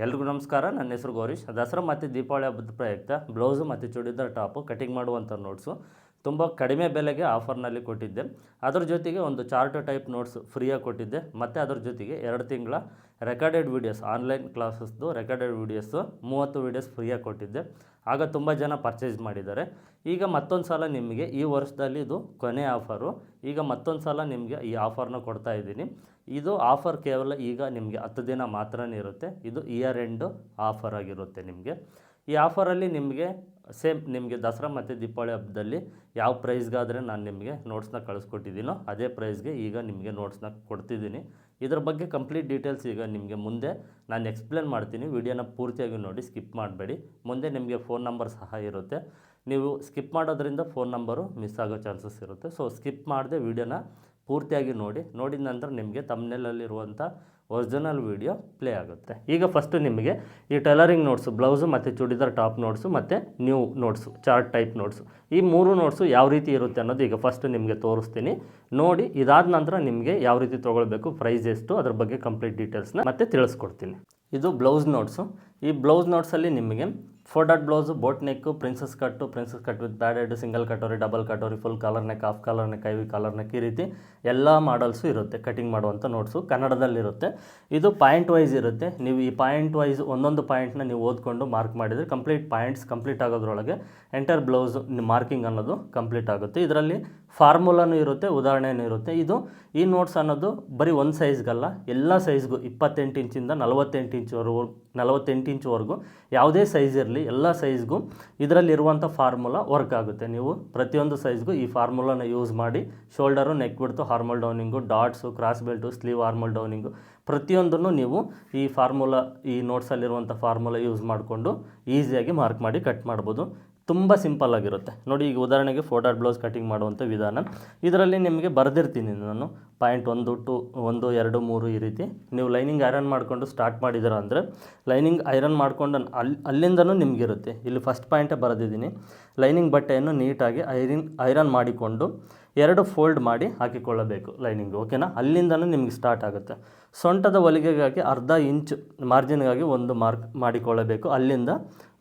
ಎಲ್ರಿಗೂ ನಮಸ್ಕಾರ. ನನ್ನ ಹೆಸರು ಗೌರೀಶ್. ದಸರಾ ಮತ್ತು ದೀಪಾವಳಿ ಹಬ್ಬದ ಪ್ರಯುಕ್ತ ಬ್ಲೌಸು ಮತ್ತು ಚೂಡಿದಾರ್ ಟಾಪು ಕಟಿಂಗ್ ಮಾಡುವಂಥ ನೋಟ್ಸು ತುಂಬ ಕಡಿಮೆ ಬೆಲೆಗೆ ಆಫರ್ನಲ್ಲಿ ಕೊಟ್ಟಿದ್ದೆ. ಅದ್ರ ಜೊತೆಗೆ ಒಂದು ಚಾರ್ಟ್ ಟೈಪ್ ನೋಟ್ಸ್ ಫ್ರೀಯಾಗಿ ಕೊಟ್ಟಿದ್ದೆ. ಮತ್ತು ಅದ್ರ ಜೊತೆಗೆ 2 ತಿಂಗಳ ರೆಕಾರ್ಡೆಡ್ ವೀಡಿಯೋಸ್, ಆನ್ಲೈನ್ ಕ್ಲಾಸಸ್ದು ರೆಕಾರ್ಡೆಡ್ ವೀಡಿಯೋಸು 30 ವೀಡಿಯೋಸ್ ಫ್ರೀಯಾಗಿ ಕೊಟ್ಟಿದ್ದೆ. ಆಗ ತುಂಬ ಜನ ಪರ್ಚೇಸ್ ಮಾಡಿದ್ದಾರೆ. ಈಗ ಮತ್ತೊಂದು ಸಲ ನಿಮಗೆ ಈ ವರ್ಷದಲ್ಲಿ ಇದು ಕೊನೆ ಆಫರು. ಈಗ ಮತ್ತೊಂದು ಸಲ ನಿಮಗೆ ಈ ಆಫರ್ನ ಕೊಡ್ತಾ ಇದ್ದೀನಿ. ಇದು ಆಫರ್ ಕೇವಲ ಈಗ ನಿಮಗೆ 10 ದಿನ ಮಾತ್ರನೇ ಇರುತ್ತೆ. ಇದು ಇಯರ್ ಎಂಡು ಆಫರ್ ಆಗಿರುತ್ತೆ ನಿಮಗೆ. ಈ ಆಫರಲ್ಲಿ ನಿಮಗೆ ಸೇಮ್ ನಿಮಗೆ ದಸರಾ ಮತ್ತು ದೀಪಾವಳಿ ಹಬ್ಬದಲ್ಲಿ ಯಾವ ಪ್ರೈಸ್ಗಾದರೆ ನಾನು ನಿಮಗೆ ನೋಟ್ಸ್ನ ಕಳಿಸ್ಕೊಟ್ಟಿದ್ದೀನೋ ಅದೇ ಪ್ರೈಸ್ಗೆ ಈಗ ನಿಮಗೆ ನೋಟ್ಸ್ನ ಕೊಡ್ತಿದ್ದೀನಿ. ಇದ್ರ ಬಗ್ಗೆ ಕಂಪ್ಲೀಟ್ ಡೀಟೇಲ್ಸ್ ಈಗ ನಿಮಗೆ ಮುಂದೆ ನಾನು ಎಕ್ಸ್ಪ್ಲೇನ್ ಮಾಡ್ತೀನಿ. ವಿಡಿಯೋನ ಪೂರ್ತಿಯಾಗಿ ನೋಡಿ, ಸ್ಕಿಪ್ ಮಾಡಬೇಡಿ. ಮುಂದೆ ನಿಮಗೆ ಫೋನ್ ನಂಬರ್ ಸಹ ಇರುತ್ತೆ. ನೀವು ಸ್ಕಿಪ್ ಮಾಡೋದ್ರಿಂದ ಫೋನ್ ನಂಬರು ಮಿಸ್ ಆಗೋ ಚಾನ್ಸಸ್ ಇರುತ್ತೆ. ಸೊ ಸ್ಕಿಪ್ ಮಾಡದೆ ವಿಡಿಯೋನ ಪೂರ್ತಿಯಾಗಿ ನೋಡಿದ ನಂತರ ನಿಮಗೆ ತಮ್ನೆಲಲ್ಲಿರುವಂಥ ಒರಿಜಿನಲ್ ವೀಡಿಯೋ ಪ್ಲೇ ಆಗುತ್ತೆ. ಈಗ ಫಸ್ಟು ನಿಮಗೆ ಈ ಟೈಲರಿಂಗ್ ನೋಟ್ಸು, ಬ್ಲೌಸು ಮತ್ತು ಚೂಡಿದಾರ್ ಟಾಪ್ ನೋಟ್ಸು ಮತ್ತು new notes, chart type notes, ಈ 3 ನೋಟ್ಸು ಯಾವ ರೀತಿ ಇರುತ್ತೆ ಅನ್ನೋದು ಈಗ ಫಸ್ಟು ನಿಮಗೆ ತೋರಿಸ್ತೀನಿ. ನೋಡಿ, ಇದಾದ ನಂತರ ನಿಮಗೆ ಯಾವ ರೀತಿ ತೊಗೊಳ್ಬೇಕು, ಪ್ರೈಸ್ ಎಷ್ಟು, ಅದ್ರ ಬಗ್ಗೆ ಕಂಪ್ಲೀಟ್ ಡೀಟೇಲ್ಸ್ನ ಮತ್ತೆ ತಿಳಿಸ್ಕೊಡ್ತೀನಿ. ಇದು ಬ್ಲೌಸ್ ನೋಟ್ಸು. ಈ ಬ್ಲೌಸ್ ನೋಟ್ಸಲ್ಲಿ ನಿಮಗೆ 4 ಡಾಟ್ blouse, boat neck, princess cut with padded, single katori, double katori, full collar neck, half collar neck, ivy collar neck, ಈ ರೀತಿ ಎಲ್ಲ ಮಾಡಲ್ಸು ಇರುತ್ತೆ. ಕಟಿಂಗ್ ಮಾಡುವಂಥ ನೋಟ್ಸು ಕನ್ನಡದಲ್ಲಿರುತ್ತೆ. ಇದು ಪಾಯಿಂಟ್ ವೈಸ್ ಇರುತ್ತೆ. ನೀವು ಈ ಪಾಯಿಂಟ್ ವೈಸ್ ಒಂದೊಂದು ಪಾಯಿಂಟ್ನ ನೀವು ಓದ್ಕೊಂಡು ಮಾರ್ಕ್ ಮಾಡಿದರೆ ಪಾಯಿಂಟ್ಸ್ ಕಂಪ್ಲೀಟ್ ಆಗೋದ್ರೊಳಗೆ ಎಂಟರ್ ಬ್ಲೌಸ್ ಮಾರ್ಕಿಂಗ್ ಅನ್ನೋದು ಕಂಪ್ಲೀಟ್ ಆಗುತ್ತೆ. ಇದರಲ್ಲಿ ಫಾರ್ಮುಲಾನು ಇರುತ್ತೆ, ಉದಾಹರಣೆನೂ ಇರುತ್ತೆ. ಈ ನೋಟ್ಸ್ ಅನ್ನೋದು ಬರೀ ಒಂದು ಸೈಜ್ಗಲ್ಲ, ಎಲ್ಲ ಸೈಜ್ಗೂ 28 ಇಂಚಿಂದ 48 ಇಂಚ್ವರೆಗೂ ಯಾವುದೇ ಸೈಜ್ ಇರಲಿ, ಎಲ್ಲ ಸೈಜ್ಗೂ ಇದರಲ್ಲಿರುವಂಥ ಫಾರ್ಮುಲಾ ವರ್ಕ್ ಆಗುತ್ತೆ. ನೀವು ಪ್ರತಿಯೊಂದು ಸೈಜ್ಗೂ ಈ ಫಾರ್ಮುಲಾನ ಯೂಸ್ ಮಾಡಿ shoulder, neck width, armhole downing, darts, cross belt, sleeve armhole downing, ಪ್ರತಿಯೊಂದನ್ನು ನೀವು ಈ ನೋಟ್ಸಲ್ಲಿರುವಂಥ ಫಾರ್ಮುಲಾ ಯೂಸ್ ಮಾಡಿಕೊಂಡು ಈಸಿಯಾಗಿ ಮಾರ್ಕ್ ಮಾಡಿ ಕಟ್ ಮಾಡ್ಬೋದು. ತುಂಬ ಸಿಂಪಲ್ ಆಗಿರುತ್ತೆ. ನೋಡಿ, ಈಗ ಉದಾಹರಣೆಗೆ 4 ಡಾಟ್ ಬ್ಲೌಸ್ ಕಟಿಂಗ್ ಮಾಡುವಂಥ ವಿಧಾನ. ಇದರಲ್ಲಿ ನಿಮಗೆ ಬರೆದಿರ್ತೀನಿ ನಾನು ಪಾಯಿಂಟ್ 1, 2, 1, 2, 3 ಈ ರೀತಿ. ನೀವು ಲೈನಿಂಗ್ ಐರನ್ ಮಾಡಿಕೊಂಡು ಸ್ಟಾರ್ಟ್ ಮಾಡಿದ್ದೀರ ಅಂದರೆ ಲೈನಿಂಗ್ ಐರನ್ ಮಾಡಿಕೊಂಡು ಅಲ್ಲಿಂದನೂ ನಿಮಗಿರುತ್ತೆ. ಇಲ್ಲಿ ಫಸ್ಟ್ ಪಾಯಿಂಟೇ ಬರೆದಿದ್ದೀನಿ. ಲೈನಿಂಗ್ ಬಟ್ಟೆಯನ್ನು ನೀಟಾಗಿ ಐರನ್ ಮಾಡಿಕೊಂಡು 2 ಫೋಲ್ಡ್ ಮಾಡಿ ಹಾಕಿಕೊಳ್ಳಬೇಕು ಲೈನಿಂಗು, ಓಕೆನಾ? ಅಲ್ಲಿಂದನೂ ನಿಮಗೆ ಸ್ಟಾರ್ಟ್ ಆಗುತ್ತೆ. ಸೊಂಟದ ಹೊಲಿಗೆಗಾಗಿ ಅರ್ಧ ಇಂಚ್ ಮಾರ್ಜಿನ್ಗಾಗಿ ಒಂದು ಮಾರ್ಕ್ ಮಾಡಿಕೊಳ್ಳಬೇಕು. ಅಲ್ಲಿಂದ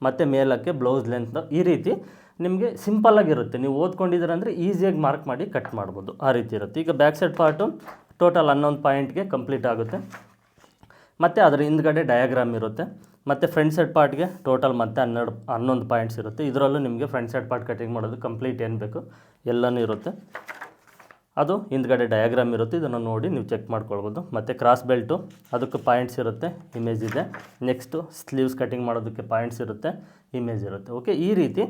ಮತ್ತು ಮೇಲಕ್ಕೆ ಬ್ಲೌಸ್ ಲೆಂತ್ ಈ ರೀತಿ ನಿಮಗೆ ಸಿಂಪಲ್ಲಾಗಿರುತ್ತೆ. ನೀವು ಓದ್ಕೊಂಡಿದ್ದೀರ ಅಂದರೆ ಈಸಿಯಾಗಿ ಮಾರ್ಕ್ ಮಾಡಿ ಕಟ್ ಮಾಡ್ಬೋದು, ಆ ರೀತಿ ಇರುತ್ತೆ. ಈಗ ಬ್ಯಾಕ್ ಸೈಡ್ ಪಾರ್ಟು ಟೋಟಲ್ 11 ಪಾಯಿಂಟ್ಗೆ ಕಂಪ್ಲೀಟ್ ಆಗುತ್ತೆ. ಮತ್ತು ಅದರ ಹಿಂದ್ಗಡೆ ಡಯಾಗ್ರಾಮ್ ಇರುತ್ತೆ. ಮತ್ತು ಫ್ರಂಟ್ ಸೈಡ್ ಪಾರ್ಟ್ಗೆ ಟೋಟಲ್ ಮತ್ತೆ 11 ಪಾಯಿಂಟ್ಸ್ ಇರುತ್ತೆ. ಇದರಲ್ಲೂ ನಿಮಗೆ ಫ್ರಂಟ್ ಸೈಡ್ ಪಾರ್ಟ್ ಕಟಿಂಗ್ ಮಾಡೋದು ಕಂಪ್ಲೀಟ್ ಏನು ಬೇಕು ಎಲ್ಲನೂ ಇರುತ್ತೆ. ಅದು ಹಿಂದ್ಗಡೆ ಡಯಾಗ್ರಾಮ್ ಇರುತ್ತೆ. ಇದನ್ನು ನೋಡಿ ನೀವು ಚೆಕ್ ಮಾಡ್ಕೊಳ್ಬೋದು. ಮತ್ತು ಕ್ರಾಸ್ ಬೆಲ್ಟು, ಅದಕ್ಕೆ ಪಾಯಿಂಟ್ಸ್ ಇರುತ್ತೆ, ಇಮೇಜ್ ಇದೆ. ನೆಕ್ಸ್ಟು ಸ್ಲೀವ್ಸ್ ಕಟಿಂಗ್ ಮಾಡೋದಕ್ಕೆ ಪಾಯಿಂಟ್ಸ್ ಇರುತ್ತೆ, ಇಮೇಜ್ ಇರುತ್ತೆ. ಓಕೆ, ಈ ರೀತಿ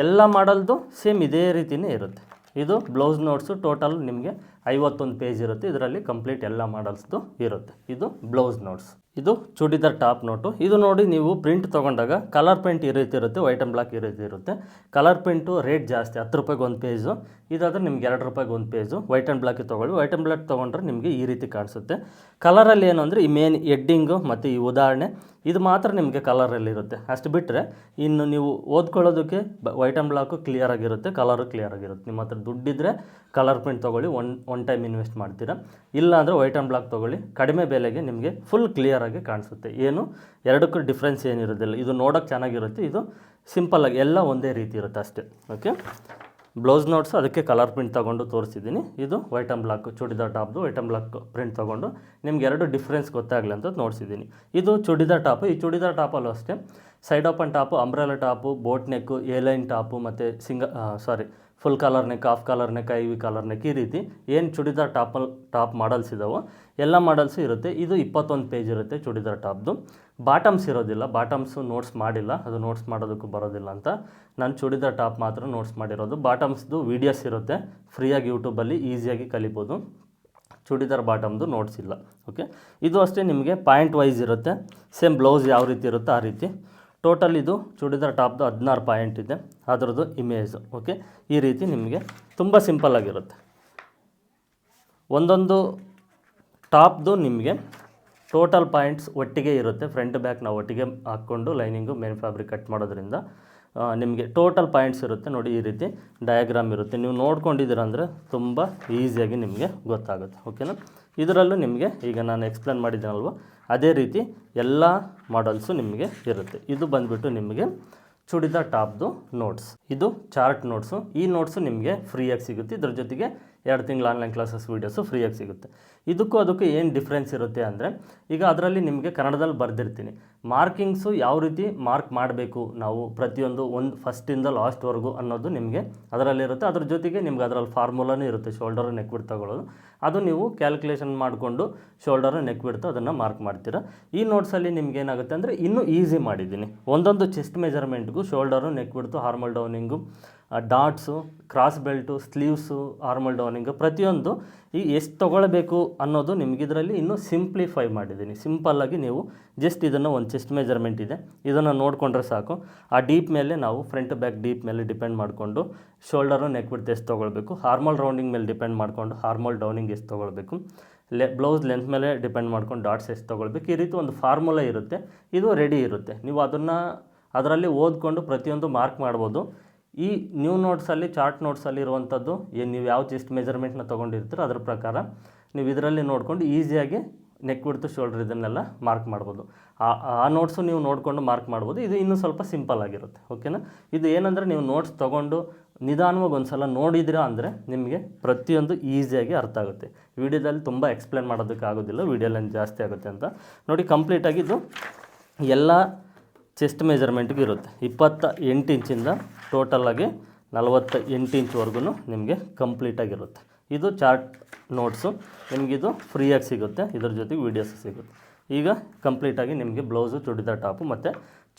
ಎಲ್ಲ ಮಾಡಲ್ದು ಸೇಮ್ ಇದೇ ರೀತಿಯೇ ಇರುತ್ತೆ. ಇದು ಬ್ಲೌಸ್ ನೋಟ್ಸು. ಟೋಟಲ್ ನಿಮಗೆ 51 ಪೇಜ್ ಇರುತ್ತೆ. ಇದರಲ್ಲಿ ಕಂಪ್ಲೀಟ್ ಎಲ್ಲ ಮಾಡಲ್ಸ್ದು ಇರುತ್ತೆ. ಇದು ಬ್ಲೌಸ್ ನೋಟ್ಸ್. ಇದು ಚೂಡಿದಾರ್ ಟಾಪ್ ನೋಟು. ಇದು ನೋಡಿ, ನೀವು ಪ್ರಿಂಟ್ ತೊಗೊಂಡಾಗ ಕಲರ್ ಪ್ರಿಂಟ್ ಈ ರೀತಿ ಇರುತ್ತೆ, ವೈಟ್ ಆ್ಯಂಡ್ ಬ್ಲಾಕ್ ಈ ರೀತಿ ಇರುತ್ತೆ. ಕಲರ್ ಪ್ರಿಂಟು ರೇಟ್ ಜಾಸ್ತಿ, 10 ರೂಪಾಯಿಗೆ ಒಂದು ಪೇಜು. ಇದಾದರೆ ನಿಮ್ಗೆ 2 ರೂಪಾಯಿಗೆ ಒಂದು ಪೇಜು. ವೈಟ್ ಆ್ಯಂಡ್ ಬ್ಲಾಕಿಗೆ ತೊಗೊಳ್ಳಿ. ವೈಟ್ ಆ್ಯಂಡ್ ಬ್ಲಾಕ್ ತೊಗೊಂಡ್ರೆ ನಿಮಗೆ ಈ ರೀತಿ ಕಾಣಿಸುತ್ತೆ. ಕಲರಲ್ಲಿ ಏನು ಅಂದರೆ ಈ ಮೇನ್ ಎಡ್ಡಿಂಗು ಮತ್ತು ಈ ಉದಾಹರಣೆ ಇದು ಮಾತ್ರ ನಿಮಗೆ ಕಲರಲ್ಲಿರುತ್ತೆ. ಅಷ್ಟು ಬಿಟ್ಟರೆ ಇನ್ನು ನೀವು ಓದ್ಕೊಳ್ಳೋದಕ್ಕೆ ವೈಟ್ ಆ್ಯಂಡ್ ಬ್ಲಾಕು ಕ್ಲಿಯರ್ ಆಗಿರುತ್ತೆ, ಕಲರು ಕ್ಲಿಯರ್ ಆಗಿರುತ್ತೆ. ನಿಮ್ಮ ಹತ್ರ ದುಡ್ಡಿದ್ದರೆ ಕಲರ್ ಪ್ರಿಂಟ್ ತೊಗೊಳ್ಳಿ, ಒನ್ ಟೈಮ್ ಇನ್ವೆಸ್ಟ್ ಮಾಡ್ತೀರಾ. ಇಲ್ಲ ಅಂದರೆ ವೈಟ್ ಆ್ಯಂಡ್ ಬ್ಲಾಕ್ ತೊಗೊಳ್ಳಿ, ಕಡಿಮೆ ಬೆಲೆಗೆ ನಿಮಗೆ ಫುಲ್ ಕ್ಲಿಯರಾಗಿ ಕಾಣಿಸುತ್ತೆ. ಏನು ಎರಡಕ್ಕೂ ಡಿಫ್ರೆನ್ಸ್ ಏನಿರೋದಿಲ್ಲ. ಇದು ನೋಡೋಕ್ಕೆ ಚೆನ್ನಾಗಿರುತ್ತೆ, ಇದು ಸಿಂಪಲ್ಲಾಗಿ ಎಲ್ಲ ಒಂದೇ ರೀತಿ ಇರುತ್ತೆ ಅಷ್ಟೇ. ಓಕೆ, ಬ್ಲೌಸ್ ನೋಟ್ಸು ಅದಕ್ಕೆ ಕಲರ್ ಪ್ರಿಂಟ್ ತೊಗೊಂಡು ತೋರಿಸಿದ್ದೀನಿ. ಇದು ವೈಟ್ ಆ್ಯಂಡ್ ಬ್ಲಾಕ್ ಚೂಡಿದಾರ್ ಟಾಪ್ದು ವೈಟ್ ಆ್ಯಂಡ್ ಬ್ಲಾಕ್ ಪ್ರಿಂಟ್ ತೊಗೊಂಡು ನಿಮ್ಗೆ 2 ಡಿಫ್ರೆನ್ಸ್ ಗೊತ್ತಾಗಲಿ ಅಂತ ನೋಡಿಸಿದ್ದೀನಿ. ಇದು ಚೂಡಿದಾರ್ ಟಾಪು. ಈ ಚೂಡಿದಾರ್ ಟಾಪಲ್ಲೂ ಅಷ್ಟೇ side open top, umbrella top, boat neck, A line top ಮತ್ತು full collar neck, half collar neck, ivy collar neck, ಈ ರೀತಿ ಏನು ಚೂಡಿದಾರ್ ಟಾಪ್ ಮಾಡಲ್ಸ್ ಇದ್ದಾವೋ ಎಲ್ಲ ಮಾಡಲ್ಸು ಇರುತ್ತೆ. ಇದು 21 ಪೇಜ್ ಇರುತ್ತೆ ಚೂಡಿದಾರ್ ಟಾಪ್ದು. ಬಾಟಮ್ಸ್ ಇರೋದಿಲ್ಲ, ಬಾಟಮ್ಸು ನೋಟ್ಸ್ ಮಾಡಿಲ್ಲ, ಅದು ನೋಟ್ಸ್ ಮಾಡೋದಕ್ಕೂ ಬರೋದಿಲ್ಲ ಅಂತ ನಾನು ಚೂಡಿದಾರ್ ಟಾಪ್ ಮಾತ್ರ ನೋಟ್ಸ್ ಮಾಡಿರೋದು. ಬಾಟಮ್ಸ್ದು ವೀಡಿಯೋಸ್ ಇರುತ್ತೆ, ಫ್ರೀಯಾಗಿ ಯೂಟ್ಯೂಬಲ್ಲಿ ಈಸಿಯಾಗಿ ಕಲಿಬೋದು. ಚೂಡಿದಾರ್ ಬಾಟಮ್ದು ನೋಟ್ಸ್ ಇಲ್ಲ. ಓಕೆ, ಇದು ಅಷ್ಟೇ ನಿಮಗೆ ಪಾಯಿಂಟ್ ವೈಸ್ ಇರುತ್ತೆ. ಸೇಮ್ ಬ್ಲೌಸ್ ಯಾವ ರೀತಿ ಇರುತ್ತೋ ಆ ರೀತಿ. ಟೋಟಲ್ ಇದು ಚೂಡಿದಾರ್ ಟಾಪ್ದು 16 ಪಾಯಿಂಟ್ ಇದೆ, ಅದರದ್ದು ಇಮೇಜು. ಓಕೆ, ಈ ರೀತಿ ನಿಮಗೆ ತುಂಬ ಸಿಂಪಲ್ಲಾಗಿರುತ್ತೆ. ಒಂದೊಂದು ಟಾಪ್ದು ನಿಮಗೆ ಟೋಟಲ್ ಪಾಯಿಂಟ್ಸ್ ಒಟ್ಟಿಗೆ ಇರುತ್ತೆ. ಫ್ರಂಟ್ ಬ್ಯಾಕ್ ನಾವು ಒಟ್ಟಿಗೆ ಹಾಕ್ಕೊಂಡು ಲೈನಿಂಗು ಮೇನ್ ಫ್ಯಾಬ್ರಿಕ್ ಕಟ್ ಮಾಡೋದ್ರಿಂದ ನಿಮಗೆ ಟೋಟಲ್ ಪಾಯಿಂಟ್ಸ್ ಇರುತ್ತೆ. ನೋಡಿ, ಈ ರೀತಿ ಡಯಾಗ್ರಾಮ್ ಇರುತ್ತೆ. ನೀವು ನೋಡ್ಕೊಂಡಿದ್ದೀರ ಅಂದರೆ ತುಂಬ ಈಸಿಯಾಗಿ ನಿಮಗೆ ಗೊತ್ತಾಗುತ್ತೆ. ಓಕೆನಾ? ಇದರಲ್ಲೂ ನಿಮಗೆ ಈಗ ನಾನು ಎಕ್ಸ್ಪ್ಲೇನ್ ಮಾಡಿದ್ದೀನಲ್ವ, ಅದೇ ರೀತಿ ಎಲ್ಲ ಮಾಡಲ್ಸು ನಿಮಗೆ ಇರುತ್ತೆ. ಇದು ಬಂದುಬಿಟ್ಟು ನಿಮಗೆ ಚೂಡಿದಾರ್ ಟಾಪ್ದು ನೋಟ್ಸ್. ಇದು ಚಾರ್ಟ್ ನೋಟ್ಸು. ಈ ನೋಟ್ಸು ನಿಮಗೆ ಫ್ರೀಯಾಗಿ ಸಿಗುತ್ತೆ. ಇದ್ರ ಜೊತೆಗೆ 2 ತಿಂಗಳ ಆನ್ಲೈನ್ ಕ್ಲಾಸಸ್ ವೀಡಿಯೋಸು ಫ್ರೀಯಾಗಿ ಸಿಗುತ್ತೆ. ಇದಕ್ಕೂ ಅದಕ್ಕೂ ಏನು ಡಿಫ್ರೆನ್ಸ್ ಇರುತ್ತೆ ಅಂದರೆ, ಈಗ ಅದರಲ್ಲಿ ನಿಮಗೆ ಕನ್ನಡದಲ್ಲಿ ಬರೆದಿರ್ತೀನಿ ಮಾರ್ಕಿಂಗ್ಸು ಯಾವ ರೀತಿ ಮಾರ್ಕ್ ಮಾಡಬೇಕು ನಾವು ಪ್ರತಿಯೊಂದು ಫಸ್ಟಿಂದ ಲಾಸ್ಟ್ವರೆಗೂ ಅನ್ನೋದು ನಿಮಗೆ ಅದರಲ್ಲಿರುತ್ತೆ. ಅದ್ರ ಜೊತೆಗೆ ನಿಮ್ಗೆ ಅದರಲ್ಲಿ ಫಾರ್ಮುಲಾನೂ ಇರುತ್ತೆ, ಶೋಲ್ಡರು ನೆಕ್ ಬಿಡ್ತ್ ತಗೊಳ್ಳೋದು. ಅದು ನೀವು ಕ್ಯಾಲ್ಕುಲೇಷನ್ ಮಾಡಿಕೊಂಡು ಶೋಲ್ಡರು ನೆಕ್ ಬಿಡ್ತು ಅದನ್ನು ಮಾರ್ಕ್ ಮಾಡ್ತೀರಾ. ಈ ನೋಟ್ಸಲ್ಲಿ ನಿಮ್ಗೆ ಏನಾಗುತ್ತೆ ಅಂದರೆ ಇನ್ನೂ ಈಸಿ ಮಾಡಿದ್ದೀನಿ. ಒಂದೊಂದು chest ಮೆಜರ್ಮೆಂಟ್ಗೂ shoulder neck width, armhole downing, darts, cross belt, sleeves, ಆರ್ಮಲ್ ಡೌನಿಂಗು ಪ್ರತಿಯೊಂದು ಈ ಎಷ್ಟು ತೊಗೊಳ್ಬೇಕು ಅನ್ನೋದು ನಿಮ್ಗೆ ಇದರಲ್ಲಿ ಇನ್ನೂ ಸಿಂಪ್ಲಿಫೈ ಮಾಡಿದ್ದೀನಿ. ಸಿಂಪಲ್ಲಾಗಿ ನೀವು ಜಸ್ಟ್ ಇದನ್ನು ಒಂದು ಚೆಸ್ಟ್ ಮೆಜರ್ಮೆಂಟ್ ಇದೆ, ಇದನ್ನು ನೋಡಿಕೊಂಡ್ರೆ ಸಾಕು. ಆ ಡೀಪ್ ಮೇಲೆ ನಾವು ಫ್ರಂಟ್ ಬ್ಯಾಕ್ ಡೀಪ್ ಮೇಲೆ ಡಿಪೆಂಡ್ ಮಾಡಿಕೊಂಡು ಶೋಲ್ಡರು ನೆಕ್ ಬಿಡ್ತು ಎಷ್ಟು ತೊಗೊಳ್ಬೇಕು, ಹಾರ್ಮಲ್ ರೌಂಡಿಂಗ್ ಮೇಲೆ ಡಿಪೆಂಡ್ ಮಾಡಿಕೊಂಡು ಹಾರ್ಮಲ್ ಡೌನಿಂಗ್ ಎಷ್ಟು ತೊಗೊಳ್ಬೇಕು, ಬ್ಲೌಸ್ ಲೆಂತ್ ಮೇಲೆ ಡಿಪೆಂಡ್ ಮಾಡ್ಕೊಂಡು ಡಾಟ್ಸ್ ಎಷ್ಟು ತೊಗೊಳ್ಬೇಕು. ಈ ರೀತಿ ಒಂದು ಫಾರ್ಮುಲಾ ಇರುತ್ತೆ, ಇದು ರೆಡಿ ಇರುತ್ತೆ. ನೀವು ಅದರಲ್ಲಿ ಓದ್ಕೊಂಡು ಪ್ರತಿಯೊಂದು ಮಾರ್ಕ್ ಮಾಡ್ಬೋದು. ಈ ನ್ಯೂ ನೋಟ್ಸಲ್ಲಿ ಚಾರ್ಟ್ ನೋಟ್ಸಲ್ಲಿ ಇರುವಂಥದ್ದು ಏನು ನೀವು ಯಾವ ಚೆಸ್ಟ್ ಮೆಜರ್ಮೆಂಟ್ನ ತೊಗೊಂಡಿರ್ತೀರೋ ಅದ್ರ ಪ್ರಕಾರ ನೀವು ಇದರಲ್ಲಿ ನೋಡಿಕೊಂಡು ಈಸಿಯಾಗಿ ನೆಕ್ ಬಿಡ್ತು ಶೋಲ್ಡರ್ ಇದನ್ನೆಲ್ಲ ಮಾರ್ಕ್ ಮಾಡ್ಬೋದು. ಆ ನೋಟ್ಸು ನೀವು ನೋಡಿಕೊಂಡು ಮಾರ್ಕ್ ಮಾಡ್ಬೋದು. ಇದು ಇನ್ನೂ ಸ್ವಲ್ಪ ಸಿಂಪಲ್ ಆಗಿರುತ್ತೆ. ಓಕೆನಾ? ಇದು ಏನಂದರೆ ನೀವು ನೋಟ್ಸ್ ತೊಗೊಂಡು ನಿಧಾನವಾಗಿ ಒಂದು ಸಲ ನೋಡಿದಿರಾ ಅಂದರೆ ನಿಮಗೆ ಪ್ರತಿಯೊಂದು ಈಸಿಯಾಗಿ ಅರ್ಥ ಆಗುತ್ತೆ. ವಿಡಿಯೋದಲ್ಲಿ ತುಂಬ ಎಕ್ಸ್ಪ್ಲೇನ್ ಮಾಡೋದಕ್ಕಾಗೋದಿಲ್ಲ, ವಿಡಿಯೋ ಲೆಂತ್ ಜಾಸ್ತಿ ಆಗುತ್ತೆ ಅಂತ. ನೋಡಿ, ಕಂಪ್ಲೀಟಾಗಿ ಇದು ಎಲ್ಲ ಚೆಸ್ಟ್ ಮೆಜರ್ಮೆಂಟ್ಗೆ ಇರುತ್ತೆ. 28 ಇಂಚಿಂದ ಟೋಟಲಾಗಿ 48 ಇಂಚ್ವರೆಗೂ ನಿಮಗೆ ಕಂಪ್ಲೀಟಾಗಿರುತ್ತೆ. ಇದು ಚಾರ್ಟ್ ನೋಟ್ಸು. ನಿಮಗಿದು ಫ್ರೀಯಾಗಿ ಸಿಗುತ್ತೆ, ಇದ್ರ ಜೊತೆಗೆ ವೀಡಿಯೋಸು ಸಿಗುತ್ತೆ. ಈಗ ಕಂಪ್ಲೀಟಾಗಿ ನಿಮಗೆ ಬ್ಲೌಸು, ಚೂಡಿದಾರ್ ಟಾಪು ಮತ್ತು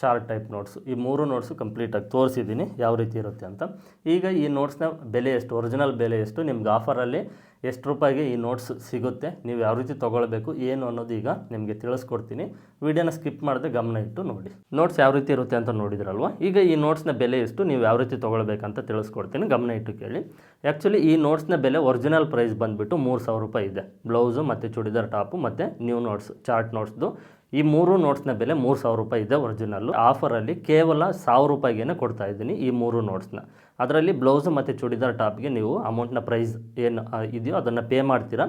ಚಾರ್ಟ್ ಟೈಪ್ ನೋಟ್ಸು ಈ 3 ನೋಟ್ಸು ಕಂಪ್ಲೀಟಾಗಿ ತೋರಿಸಿದ್ದೀನಿ ಯಾವ ರೀತಿ ಇರುತ್ತೆ ಅಂತ. ಈಗ ಈ ನೋಟ್ಸ್ನ ಬೆಲೆ ಎಷ್ಟು, ಒರಿಜಿನಲ್ ಬೆಲೆ ಎಷ್ಟು, ನಿಮ್ಗೆ ಆಫರಲ್ಲಿ ಎಷ್ಟು ರೂಪಾಯಿಗೆ ಈ ನೋಟ್ಸ್ ಸಿಗುತ್ತೆ, ನೀವು ಯಾವ ರೀತಿ ತೊಗೊಳ್ಬೇಕು ಏನು ಅನ್ನೋದು ಈಗ ನಿಮಗೆ ತಿಳಿಸ್ಕೊಡ್ತೀನಿ. ವಿಡಿಯೋನ ಸ್ಕಿಪ್ ಮಾಡದೆ ಗಮನ ಇಟ್ಟು ನೋಡಿ. ನೋಟ್ಸ್ ಯಾವ ರೀತಿ ಇರುತ್ತೆ ಅಂತ ನೋಡಿದ್ರಲ್ವ. ಈಗ ಈ ನೋಟ್ಸ್ನ ಬೆಲೆ ಎಷ್ಟು, ನೀವು ಯಾವ ರೀತಿ ತೊಗೊಳ್ಬೇಕಂತ ತಿಳಿಸ್ಕೊಡ್ತೀನಿ, ಗಮನ ಇಟ್ಟು ಕೇಳಿ. ಆ್ಯಕ್ಚುಲಿ ಈ ನೋಟ್ಸ್ನ ಬೆಲೆ ಒರಿಜಿನಲ್ ಪ್ರೈಸ್ ಬಂದುಬಿಟ್ಟು 3000 ರೂಪಾಯಿ ಇದೆ. ಬ್ಲೌಸು ಮತ್ತು ಚೂಡಿದಾರ್ ಟಾಪು ಮತ್ತು ನ್ಯೂ ನೋಟ್ಸ್ ಚಾರ್ಟ್ ನೋಟ್ಸ್ದು ಈ 3 ನೋಟ್ಸ್ನ ಬೆಲೆ 3000 ರೂಪಾಯಿ ಇದೆ ಒರಿಜಿನಲ್ಲು. ಆಫರಲ್ಲಿ ಕೇವಲ 1000 ರೂಪಾಯಿಗೆ ಕೊಡ್ತಾ ಇದ್ದೀನಿ ಈ 3 ನೋಟ್ಸ್ನ. ಅದರಲ್ಲಿ ಬ್ಲೌಸು ಮತ್ತು ಚೂಡಿದಾರ್ ಟಾಪ್ಗೆ ನೀವು ಅಮೌಂಟ್ನ ಪ್ರೈಸ್ ಏನು ಇದೆಯೋ ಅದನ್ನು ಪೇ ಮಾಡ್ತೀರಾ.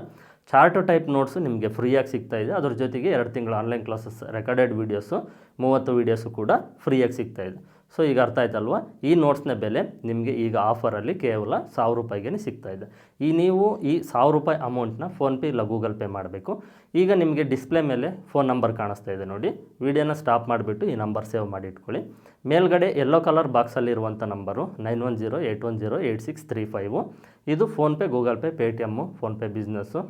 ಚಾರ್ಟ್ ಟೈಪ್ ನೋಟ್ಸು ನಿಮಗೆ ಫ್ರೀಯಾಗಿ ಸಿಗ್ತಾಯಿದೆ. ಅದ್ರ ಜೊತೆಗೆ 2 ತಿಂಗಳ online classes recorded videos 30 videos ಕೂಡ ಫ್ರೀಯಾಗಿ ಸಿಗ್ತಾಯಿದೆ. ಸೊ ಈಗ ಅರ್ಥ ಆಯ್ತಲ್ವ. ಈ ನೋಟ್ಸ್ನ ಬೆಲೆ ನಿಮಗೆ ಈಗ ಆಫರಲ್ಲಿ ಕೇವಲ 1000 ರೂಪಾಯಿಗೆ ಸಿಗ್ತಾಯಿದೆ. ನೀವು ಈ 1000 ರೂಪಾಯಿ ಅಮೌಂಟ್ನ ಫೋನ್ಪೇ ಇಲ್ಲ ಗೂಗಲ್ ಪೇ ಮಾಡಬೇಕು. ಈಗ ನಿಮಗೆ ಡಿಸ್ಪ್ಲೇ ಮೇಲೆ ಫೋನ್ ನಂಬರ್ ಕಾಣಿಸ್ತಾ ಇದೆ ನೋಡಿ. ವಿಡಿಯೋನ ಸ್ಟಾಪ್ ಮಾಡಿಬಿಟ್ಟು ಈ ನಂಬರ್ ಸೇವ್ ಮಾಡಿ ಇಟ್ಕೊಳ್ಳಿ. ಮೇಲ್ಗಡೆ ಯೆಲ್ಲೋ ಕಲರ್ ಬಾಕ್ಸಲ್ಲಿರುವಂಥ ನಂಬರು 9108108635. ಇದು PhonePe, Google Pay, Paytm, PhonePe business,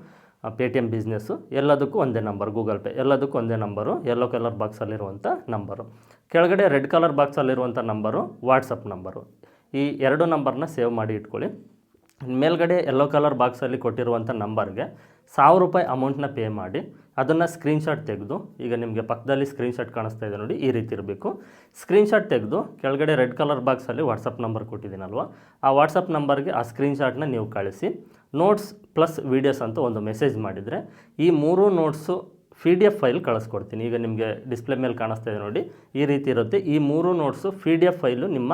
Paytm business ಎಲ್ಲದಕ್ಕೂ ಒಂದೇ ನಂಬರ್. ಗೂಗಲ್ ಪೇ ಎಲ್ಲದಕ್ಕೂ ಒಂದೇ ನಂಬರು, ಯೆಲ್ಲೋ ಕಲರ್ ಬಾಕ್ಸಲ್ಲಿರುವಂಥ ನಂಬರು. ಕೆಳಗಡೆ ರೆಡ್ ಕಲರ್ ಬಾಕ್ಸಲ್ಲಿರುವಂಥ ನಂಬರು ವಾಟ್ಸಪ್ ನಂಬರು. ಈ 2 ನಂಬರ್ನ ಸೇವ್ ಮಾಡಿ ಇಟ್ಕೊಳ್ಳಿ. ಮೇಲ್ಗಡೆ ಯೆಲ್ಲೋ ಕಲರ್ ಬಾಕ್ಸಲ್ಲಿ ಕೊಟ್ಟಿರುವಂಥ ನಂಬರ್ಗೆ 1000 ರೂಪಾಯಿ ಅಮೌಂಟ್ನ ಪೇ ಮಾಡಿ ಅದನ್ನು ಸ್ಕ್ರೀನ್ಶಾಟ್ ತೆಗೆದು, ಈಗ ನಿಮಗೆ ಪಕ್ಕದಲ್ಲಿ ಸ್ಕ್ರೀನ್ಶಾಟ್ ಕಾಣಿಸ್ತಾ ಇದೆ ನೋಡಿ, ಈ ರೀತಿ ಇರಬೇಕು. ಸ್ಕ್ರೀನ್ಶಾಟ್ ತೆಗೆದು ಕೆಳಗಡೆ ರೆಡ್ ಕಲರ್ ಬಾಕ್ಸಲ್ಲಿ ವಾಟ್ಸಪ್ ನಂಬರ್ ಕೊಟ್ಟಿದ್ದೀನಲ್ವ, ಆ ವಾಟ್ಸಪ್ ನಂಬರ್ಗೆ ಆ ಸ್ಕ್ರೀನ್ಶಾಟ್ನ ನೀವು ಕಳಿಸಿ ನೋಟ್ಸ್ ಪ್ಲಸ್ ವೀಡಿಯೋಸ್ ಅಂತ ಒಂದು ಮೆಸೇಜ್ ಮಾಡಿದರೆ ಈ 3 ನೋಟ್ಸು PDF ಫೈಲ್ ಕಳಿಸ್ಕೊಡ್ತೀನಿ. ಈಗ ನಿಮಗೆ ಡಿಸ್ಪ್ಲೇ ಮೇಲೆ ಕಾಣಿಸ್ತಾ ಇದೆ ನೋಡಿ, ಈ ರೀತಿ ಇರುತ್ತೆ. ಈ 3 ನೋಟ್ಸು PDF ಫೈಲು ನಿಮ್ಮ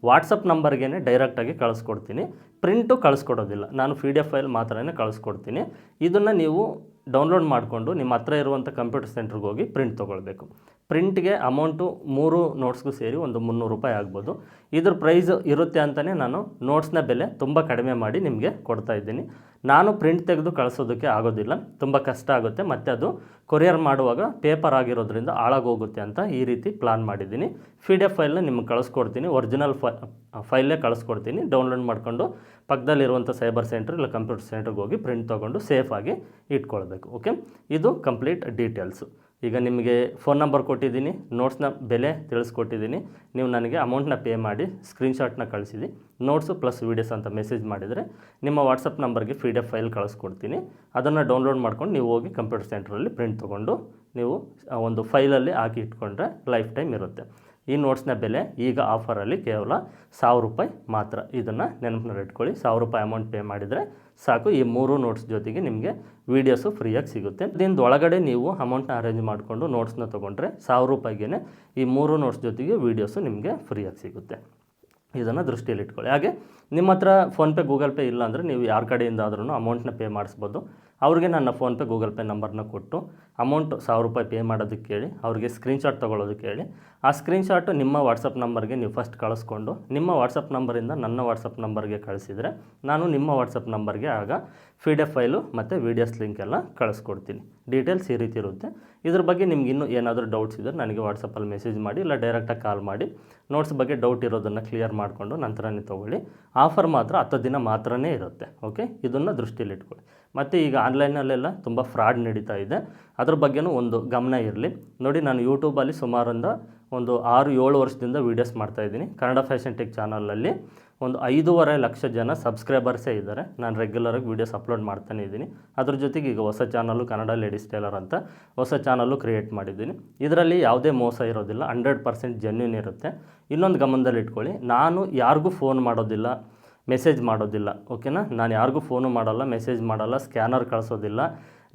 ವಾಟ್ಸಪ್ ನಂಬರ್ಗೇ ಡೈರೆಕ್ಟಾಗಿ ಕಳಿಸ್ಕೊಡ್ತೀನಿ. ಪ್ರಿಂಟು ಕಳಿಸ್ಕೊಡೋದಿಲ್ಲ, ನಾನು PDF ಫೈಲ್ ಮಾತ್ರನೇ ಕಳಿಸ್ಕೊಡ್ತೀನಿ. ಇದನ್ನು ನೀವು ಡೌನ್ಲೋಡ್ ಮಾಡಿಕೊಂಡು ನಿಮ್ಮ ಹತ್ರ ಇರುವಂಥ ಕಂಪ್ಯೂಟರ್ ಸೆಂಟ್ರಿಗೆ ಹೋಗಿ ಪ್ರಿಂಟ್ ತೊಗೊಳ್ಬೇಕು. ಪ್ರಿಂಟ್ಗೆ ಅಮೌಂಟು 3 ನೋಟ್ಸ್ಗೂ ಸೇರಿ ಒಂದು 300 ರೂಪಾಯಿ ಆಗ್ಬೋದು. ಇದ್ರ ಪ್ರೈಸ್ ಇರುತ್ತೆ ಅಂತಲೇ ನಾನು ನೋಟ್ಸ್ನ ಬೆಲೆ ತುಂಬ ಕಡಿಮೆ ಮಾಡಿ ನಿಮಗೆ ಕೊಡ್ತಾ ಇದ್ದೀನಿ. ನಾನು ಪ್ರಿಂಟ್ ತೆಗೆದು ಕಳಿಸೋದಕ್ಕೆ ಆಗೋದಿಲ್ಲ, ತುಂಬ ಕಷ್ಟ ಆಗುತ್ತೆ, ಮತ್ತು ಅದು ಕೊರಿಯರ್ ಮಾಡುವಾಗ ಪೇಪರ್ ಆಗಿರೋದ್ರಿಂದ ಹಾಳಾಗೋಗುತ್ತೆ ಅಂತ ಈ ರೀತಿ ಪ್ಲಾನ್ ಮಾಡಿದ್ದೀನಿ. PDF ಫೈಲ್ನ ನಿಮ್ಗೆ ಕಳಿಸ್ಕೊಡ್ತೀನಿ, ಒರಿಜಿನಲ್ ಫೈಲೇ ಕಳಿಸ್ಕೊಡ್ತೀನಿ. ಡೌನ್ಲೋಡ್ ಮಾಡಿಕೊಂಡು ಪಕ್ಕದಲ್ಲಿರುವಂಥ ಸೈಬರ್ ಸೆಂಟ್ರ್ ಇಲ್ಲ ಕಂಪ್ಯೂಟರ್ ಸೆಂಟ್ರಿಗೆ ಹೋಗಿ ಪ್ರಿಂಟ್ ತೊಗೊಂಡು ಸೇಫಾಗಿ ಇಟ್ಕೊಳ್ಬೇಕು. ಓಕೆ, ಇದು ಕಂಪ್ಲೀಟ್ ಡೀಟೇಲ್ಸು. ಈಗ ನಿಮಗೆ ಫೋನ್ ನಂಬರ್ ಕೊಟ್ಟಿದ್ದೀನಿ, ನೋಟ್ಸ್ನ ಬೆಲೆ ತಿಳಿಸ್ಕೊಟ್ಟಿದ್ದೀನಿ. ನೀವು ನನಗೆ ಅಮೌಂಟ್ನ ಪೇ ಮಾಡಿ ಸ್ಕ್ರೀನ್ಶಾಟ್ನ ಕಳಿಸಿದಿ, ನೋಟ್ಸು ಪ್ಲಸ್ ವೀಡಿಯೋಸ್ ಅಂತ ಮೆಸೇಜ್ ಮಾಡಿದರೆ ನಿಮ್ಮ ವಾಟ್ಸಪ್ ನಂಬರ್ಗೆ PDF ಫೈಲ್ ಕಳಿಸ್ಕೊಡ್ತೀನಿ. ಅದನ್ನು ಡೌನ್ಲೋಡ್ ಮಾಡ್ಕೊಂಡು ನೀವು ಹೋಗಿ ಕಂಪ್ಯೂಟರ್ ಸೆಂಟ್ರಲ್ಲಿ ಪ್ರಿಂಟ್ ತೊಗೊಂಡು ನೀವು ಒಂದು ಫೈಲಲ್ಲಿ ಹಾಕಿ ಇಟ್ಕೊಂಡ್ರೆ ಲೈಫ್ ಟೈಮ್ ಇರುತ್ತೆ. ಈ ನೋಟ್ಸ್ನ ಬೆಲೆ ಈಗ ಆಫರಲ್ಲಿ ಕೇವಲ 1000 ರೂಪಾಯಿ ಮಾತ್ರ. ಇದನ್ನು ನೆನಪಿನಲ್ಲಿ ಇಟ್ಕೊಳ್ಳಿ. 1000 ರೂಪಾಯಿ ಅಮೌಂಟ್ ಪೇ ಮಾಡಿದರೆ ಸಾಕು. ಈ 3 ನೋಟ್ಸ್ ಜೊತೆಗೆ ನಿಮಗೆ ವೀಡಿಯೋಸು ಫ್ರೀಯಾಗಿ ಸಿಗುತ್ತೆ. ಇದರಿಂದ ಒಳಗಡೆ ನೀವು ಅಮೌಂಟ್ನ ಅರೇಂಜ್ ಮಾಡಿಕೊಂಡು ನೋಟ್ಸ್ನ ತೊಗೊಂಡ್ರೆ 1000 ರೂಪಾಯಿಗೆ ಈ 3 ನೋಟ್ಸ್ ಜೊತೆಗೆ ವೀಡಿಯೋಸು ನಿಮಗೆ ಫ್ರೀಯಾಗಿ ಸಿಗುತ್ತೆ. ಇದನ್ನು ದೃಷ್ಟಿಯಲ್ಲಿ ಇಟ್ಕೊಳ್ಳಿ. ಹಾಗೆ ನಿಮ್ಮ ಹತ್ರ ಫೋನ್ಪೇ ಗೂಗಲ್ ಪೇ ಇಲ್ಲ ಅಂದರೆ ನೀವು ಯಾರ ಕಡೆಯಿಂದ ಆದ್ರೂ ಅಮೌಂಟ್ನ ಪೇ ಮಾಡಿಸ್ಬೋದು. ಅವ್ರಿಗೆ ನನ್ನ ಫೋನ್ಪೇ ಗೂಗಲ್ ಪೇ ನಂಬರ್ನ ಕೊಟ್ಟು ಅಮೌಂಟ್ 1000 ರೂಪಾಯಿ ಪೇ ಮಾಡೋದಕ್ಕೆ ಹೇಳಿ, ಅವ್ರಿಗೆ ಸ್ಕ್ರೀನ್ಶಾಟ್ ತೊಗೊಳ್ಳೋದಕ್ಕೆ ಹೇಳಿ. ಆ ಸ್ಕ್ರೀನ್ಶಾಟು ನಿಮ್ಮ ವಾಟ್ಸಪ್ ನಂಬರ್ಗೆ ನೀವು ಫಸ್ಟ್ ಕಳಿಸ್ಕೊಂಡು ನಿಮ್ಮ ವಾಟ್ಸಪ್ ನಂಬರಿಂದ ನನ್ನ ವಾಟ್ಸಪ್ ನಂಬರ್ಗೆ ಕಳಿಸಿದರೆ ನಾನು ನಿಮ್ಮ ವಾಟ್ಸಪ್ ನಂಬರ್ಗೆ ಆಗ PDF ಫೈಲು ಮತ್ತು ವೀಡಿಯೋಸ್ ಲಿಂಕ್ ಎಲ್ಲ ಕಳಿಸ್ಕೊಡ್ತೀನಿ. ಡೀಟೇಲ್ಸ್ ಈ ರೀತಿ ಇರುತ್ತೆ. ಇದ್ರ ಬಗ್ಗೆ ನಿಮ್ಗೆ ಇನ್ನೂ ಏನಾದರೂ ಡೌಟ್ಸ್ ಇದ್ದರೆ ನನಗೆ ವಾಟ್ಸಪ್ಪಲ್ಲಿ ಮೆಸೇಜ್ ಮಾಡಿ, ಇಲ್ಲ ಡೈರೆಕ್ಟಾಗಿ ಕಾಲ್ ಮಾಡಿ ನೋಟ್ಸ್ ಬಗ್ಗೆ ಡೌಟ್ ಇರೋದನ್ನು ಕ್ಲಿಯರ್ ಮಾಡಿಕೊಂಡು ನಂತರನೇ ತೊಗೊಳ್ಳಿ. ಆಫರ್ ಮಾತ್ರ 10 ದಿನ ಮಾತ್ರನೇ ಇರುತ್ತೆ. ಓಕೆ, ಇದನ್ನು ದೃಷ್ಟಿಯಲ್ಲಿ ಇಟ್ಕೊಳ್ಳಿ. ಮತ್ತು ಈಗ ಆನ್ಲೈನಲ್ಲೆಲ್ಲ ತುಂಬ ಫ್ರಾಡ್ ನಡೀತಾ ಇದೆ, ಅದ್ರ ಬಗ್ಗೆನೂ ಒಂದು ಗಮನ ಇರಲಿ. ನೋಡಿ, ನಾನು ಯೂಟ್ಯೂಬಲ್ಲಿ ಸುಮಾರಿಂದ ಒಂದು 6-7 ವರ್ಷದಿಂದ ವೀಡಿಯೋಸ್ ಮಾಡ್ತಾಯಿದ್ದೀನಿ. ಕನ್ನಡ ಫ್ಯಾಷನ್ ಟೆಕ್ ಚಾನಲಲ್ಲಿ ಒಂದು 5.5 ಲಕ್ಷ ಜನ ಸಬ್ಸ್ಕ್ರೈಬರ್ಸೇ ಇದ್ದಾರೆ. ನಾನು ರೆಗ್ಯುಲರಾಗಿ ವೀಡಿಯೋಸ್ ಅಪ್ಲೋಡ್ ಮಾಡ್ತಾನೆ ಇದ್ದೀನಿ. ಅದ್ರ ಜೊತೆಗೆ ಈಗ ಹೊಸ ಚಾನಲ್ಲು ಕನ್ನಡ ಲೇಡೀಸ್ ಟೇಲರ್ ಅಂತ ಹೊಸ ಚಾನಲ್ಲು ಕ್ರಿಯೇಟ್ ಮಾಡಿದ್ದೀನಿ. ಇದರಲ್ಲಿ ಯಾವುದೇ ಮೋಸ ಇರೋದಿಲ್ಲ, 100% ಜೆನ್ಯೂನ್ ಇರುತ್ತೆ. ಇನ್ನೊಂದು ಗಮನದಲ್ಲಿ ಇಟ್ಕೊಳ್ಳಿ, ನಾನು ಯಾರಿಗೂ ಫೋನ್ ಮಾಡೋದಿಲ್ಲ, ಮೆಸೇಜ್ ಮಾಡೋದಿಲ್ಲ. ಓಕೆನಾ, ನಾನು ಯಾರಿಗೂ ಫೋನು ಮಾಡಲ್ಲ, ಮೆಸೇಜ್ ಮಾಡಲ್ಲ, ಸ್ಕ್ಯಾನರ್ ಕಳಿಸೋದಿಲ್ಲ,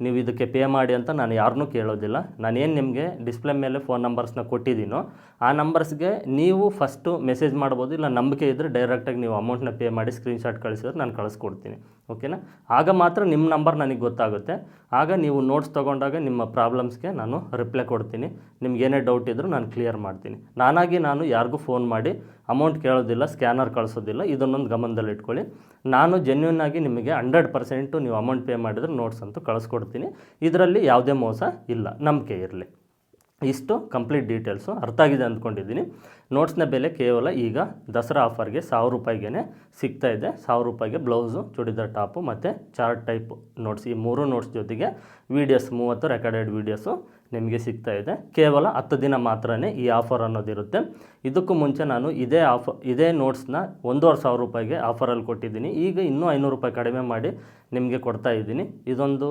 ನೀವು ಇದಕ್ಕೆ ಪೇ ಮಾಡಿ ಅಂತ ನಾನು ಯಾರನ್ನೂ ಕೇಳೋದಿಲ್ಲ. ನಾನೇನು ನಿಮಗೆ ಡಿಸ್ಪ್ಲೇ ಮೇಲೆ ಫೋನ್ ನಂಬರ್ಸ್ನ ಕೊಟ್ಟಿದ್ದೀನೋ ಆ ನಂಬರ್ಸ್ಗೆ ನೀವು ಫಸ್ಟು ಮೆಸೇಜ್ ಮಾಡ್ಬೋದು, ಇಲ್ಲ ನಂಬಿಕೆ ಇದ್ದರೆ ಡೈರೆಕ್ಟಾಗಿ ನೀವು ಅಮೌಂಟ್ನ ಪೇ ಮಾಡಿ ಸ್ಕ್ರೀನ್ಶಾಟ್ ಕಳಿಸಿದ್ರೆ ನಾನು ಕಳಿಸ್ಕೊಡ್ತೀನಿ. ಓಕೆನಾ, ಆಗ ಮಾತ್ರ ನಿಮ್ಮ ನಂಬರ್ ನನಗೆ ಗೊತ್ತಾಗುತ್ತೆ. ಆಗ ನೀವು ನೋಟ್ಸ್ ತೊಗೊಂಡಾಗ ನಿಮ್ಮ ಪ್ರಾಬ್ಲಮ್ಸ್ಗೆ ನಾನು ರಿಪ್ಲೈ ಕೊಡ್ತೀನಿ. ನಿಮ್ಗೆ ಏನೇ ಡೌಟ್ ಇದ್ದರೂ ನಾನು ಕ್ಲಿಯರ್ ಮಾಡ್ತೀನಿ. ನಾನು ಯಾರಿಗೂ ಫೋನ್ ಮಾಡಿ ಅಮೌಂಟ್ ಕೇಳೋದಿಲ್ಲ, ಸ್ಕ್ಯಾನರ್ ಕಳಿಸೋದಿಲ್ಲ. ಇದನ್ನೊಂದು ಗಮನದಲ್ಲಿ ಇಟ್ಕೊಳ್ಳಿ. ನಾನು ಜೆನ್ಯೂನಾಗಿ ನಿಮಗೆ 100% ನೀವು ಅಮೌಂಟ್ ಪೇ ಮಾಡಿದರೆ ನೋಟ್ಸ್ ಅಂತೂ ಕಳಿಸ್ಕೊಡ್ತೀನಿ. ಇದರಲ್ಲಿ ಯಾವುದೇ ಮೋಸ ಇಲ್ಲ, ನಂಬಿಕೆ ಇರಲಿ. ಇಷ್ಟು ಕಂಪ್ಲೀಟ್ ಡೀಟೇಲ್ಸು ಅರ್ಥ ಆಗಿದೆ ಅಂದ್ಕೊಂಡಿದ್ದೀನಿ. ನೋಟ್ಸ್ನ ಬೆಲೆ ಕೇವಲ ಈಗ ದಸರಾ ಆಫರ್ಗೆ 1000 ರೂಪಾಯಿಗೆ ಸಿಗ್ತಾಯಿದೆ. 1000 ರೂಪಾಯಿಗೆ ಬ್ಲೌಸು, ಚೂಡಿದಾರ್ ಟಾಪು ಮತ್ತು ಚಾರ್ಟ್ ಟೈಪ್ ನೋಟ್ಸ್, ಈ 3 ನೋಟ್ಸ್ ಜೊತೆಗೆ ವೀಡಿಯೋಸ್ 30 ರೆಕಾರ್ಡೆಡ್ ವೀಡಿಯೋಸು ನಿಮಗೆ ಸಿಗ್ತಾಯಿದೆ. ಕೇವಲ 10 ದಿನ ಮಾತ್ರನೇ ಈ ಆಫರ್ ಅನ್ನೋದಿರುತ್ತೆ. ಇದಕ್ಕೂ ಮುಂಚೆ ನಾನು ಇದೇ ನೋಟ್ಸ್ನ 1500 ರೂಪಾಯಿಗೆ ಆಫರಲ್ಲಿ ಕೊಟ್ಟಿದ್ದೀನಿ. ಈಗ ಇನ್ನೂ 500 ರೂಪಾಯಿ ಕಡಿಮೆ ಮಾಡಿ ನಿಮಗೆ ಕೊಡ್ತಾ ಇದ್ದೀನಿ. ಇದೊಂದು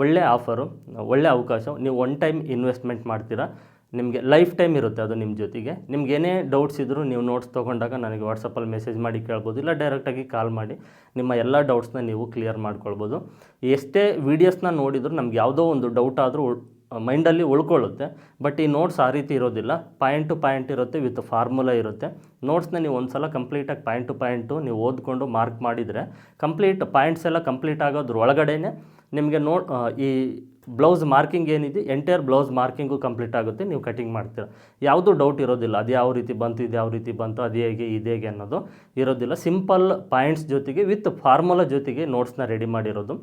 ಒಳ್ಳೆ ಆಫರು, ಒಳ್ಳೆ ಅವಕಾಶ. ನೀವು ಒನ್ ಟೈಮ್ ಇನ್ವೆಸ್ಟ್ಮೆಂಟ್ ಮಾಡ್ತೀರಾ, ನಿಮಗೆ ಲೈಫ್ ಟೈಮ್ ಇರುತ್ತೆ ಅದು ನಿಮ್ಮ ಜೊತೆಗೆ. ನಿಮ್ಗೆ ಏನೇ ಡೌಟ್ಸ್ ಇದ್ದರೂ ನೀವು ನೋಟ್ಸ್ ತೊಗೊಂಡಾಗ ನನಗೆ ವಾಟ್ಸಪ್ಪಲ್ಲಿ ಮೆಸೇಜ್ ಮಾಡಿ ಕೇಳ್ಬೋದು, ಇಲ್ಲ ಡೈರೆಕ್ಟಾಗಿ ಕಾಲ್ ಮಾಡಿ ನಿಮ್ಮ ಎಲ್ಲ ಡೌಟ್ಸ್ನ ನೀವು ಕ್ಲಿಯರ್ ಮಾಡ್ಕೊಳ್ಬೋದು. ಎಷ್ಟೇ ವೀಡಿಯೋಸ್ನ ನೋಡಿದರೂ ನಮ್ಗೆ ಯಾವುದೋ ಒಂದು ಡೌಟ್ ಆದರೂ ಮೈಂಡಲ್ಲಿ ಉಳ್ಕೊಳ್ಳುತ್ತೆ. ಬಟ್ ಈ ನೋಟ್ಸ್ ಆ ರೀತಿ ಇರೋದಿಲ್ಲ, ಪಾಯಿಂಟ್ ಟು ಪಾಯಿಂಟ್ ಇರುತ್ತೆ, ವಿತ್ ಫಾರ್ಮುಲಾ ಇರುತ್ತೆ. ನೋಟ್ಸ್ನ ನೀವು ಒಂದು ಸಲ ಕಂಪ್ಲೀಟಾಗಿ ಪಾಯಿಂಟ್ ಟು ಪಾಯಿಂಟು ನೀವು ಓದ್ಕೊಂಡು ಮಾರ್ಕ್ ಮಾಡಿದರೆ ಕಂಪ್ಲೀಟ್ ಪಾಯಿಂಟ್ಸ್ ಎಲ್ಲ ಕಂಪ್ಲೀಟ್ ಆಗೋದ್ರ ಒಳಗಡೆ ನಿಮಗೆ ಈ ಬ್ಲೌಸ್ ಮಾರ್ಕಿಂಗ್ ಏನಿದೆ ಎಂಟೈರ್ ಬ್ಲೌಸ್ ಮಾರ್ಕಿಂಗು ಕಂಪ್ಲೀಟ್ ಆಗುತ್ತೆ. ನೀವು ಕಟಿಂಗ್ ಮಾಡ್ತೀರ, ಯಾವುದೂ ಡೌಟ್ ಇರೋದಿಲ್ಲ. ಅದು ಯಾವ ರೀತಿ ಬಂತು, ಇದು ಯಾವ ರೀತಿ ಬಂತು, ಅದು ಹೇಗೆ, ಇದು ಹೇಗೆ ಅನ್ನೋದು ಇರೋದಿಲ್ಲ. ಸಿಂಪಲ್ ಪಾಯಿಂಟ್ಸ್ ಜೊತೆಗೆ ವಿತ್ ಫಾರ್ಮುಲಾ ಜೊತೆಗೆ ನೋಟ್ಸ್ನ ರೆಡಿ ಮಾಡಿರೋದು,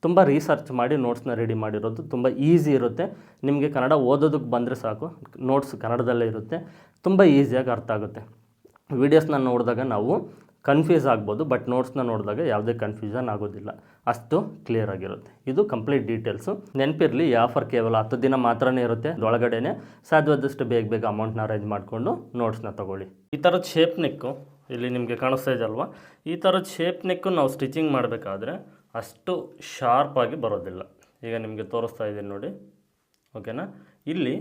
ತುಂಬ ರಿಸರ್ಚ್ ಮಾಡಿ ನೋಟ್ಸ್ನ ರೆಡಿ ಮಾಡಿರೋದು. ತುಂಬ ಈಸಿ ಇರುತ್ತೆ. ನಿಮಗೆ ಕನ್ನಡ ಓದೋದಕ್ಕೆ ಬಂದರೆ ಸಾಕು, ನೋಟ್ಸ್ ಕನ್ನಡದಲ್ಲೇ ಇರುತ್ತೆ, ತುಂಬ ಈಸಿಯಾಗಿ ಅರ್ಥ ಆಗುತ್ತೆ. ವೀಡಿಯೋಸ್ನ ನೋಡಿದಾಗ ನಾವು ಕನ್ಫ್ಯೂಸ್ ಆಗ್ಬೋದು, ಬಟ್ ನೋಟ್ಸ್ನ ನೋಡಿದಾಗ ಯಾವುದೇ ಕನ್ಫ್ಯೂಷನ್ ಆಗೋದಿಲ್ಲ, ಅಷ್ಟು ಕ್ಲಿಯರ್ ಆಗಿರುತ್ತೆ. ಇದು ಕಂಪ್ಲೀಟ್ ಡೀಟೇಲ್ಸು. ನೆನಪಿರಲಿ, ಈ ಆಫರ್ ಕೇವಲ 10 ದಿನ ಮಾತ್ರನೇ ಇರುತ್ತೆ. ಅದರೊಳಗಡೆ ಸಾಧ್ಯವಾದಷ್ಟು ಬೇಗ ಅಮೌಂಟ್ನ ಅರೇಂಜ್ ಮಾಡಿಕೊಂಡು ನೋಟ್ಸ್ನ ತೊಗೊಳ್ಳಿ. ಈ ಥರದ ಶೇಪ್ ನೆಕ್ಕು ಇಲ್ಲಿ ನಿಮಗೆ ಕಾಣಿಸ್ತಾ ಇದೆ ಅಲ್ವಾ, ಈ ಥರದ ಶೇಪ್ ನೆಕ್ಕು ನಾವು ಸ್ಟಿಚಿಂಗ್ ಮಾಡಬೇಕಾದ್ರೆ ಅಷ್ಟು ಶಾರ್ಪಾಗಿ ಬರೋದಿಲ್ಲ. ಈಗ ನಿಮಗೆ ತೋರಿಸ್ತಾ ಇದ್ದೀನಿ ನೋಡಿ, ಓಕೆನಾ. ಇಲ್ಲಿ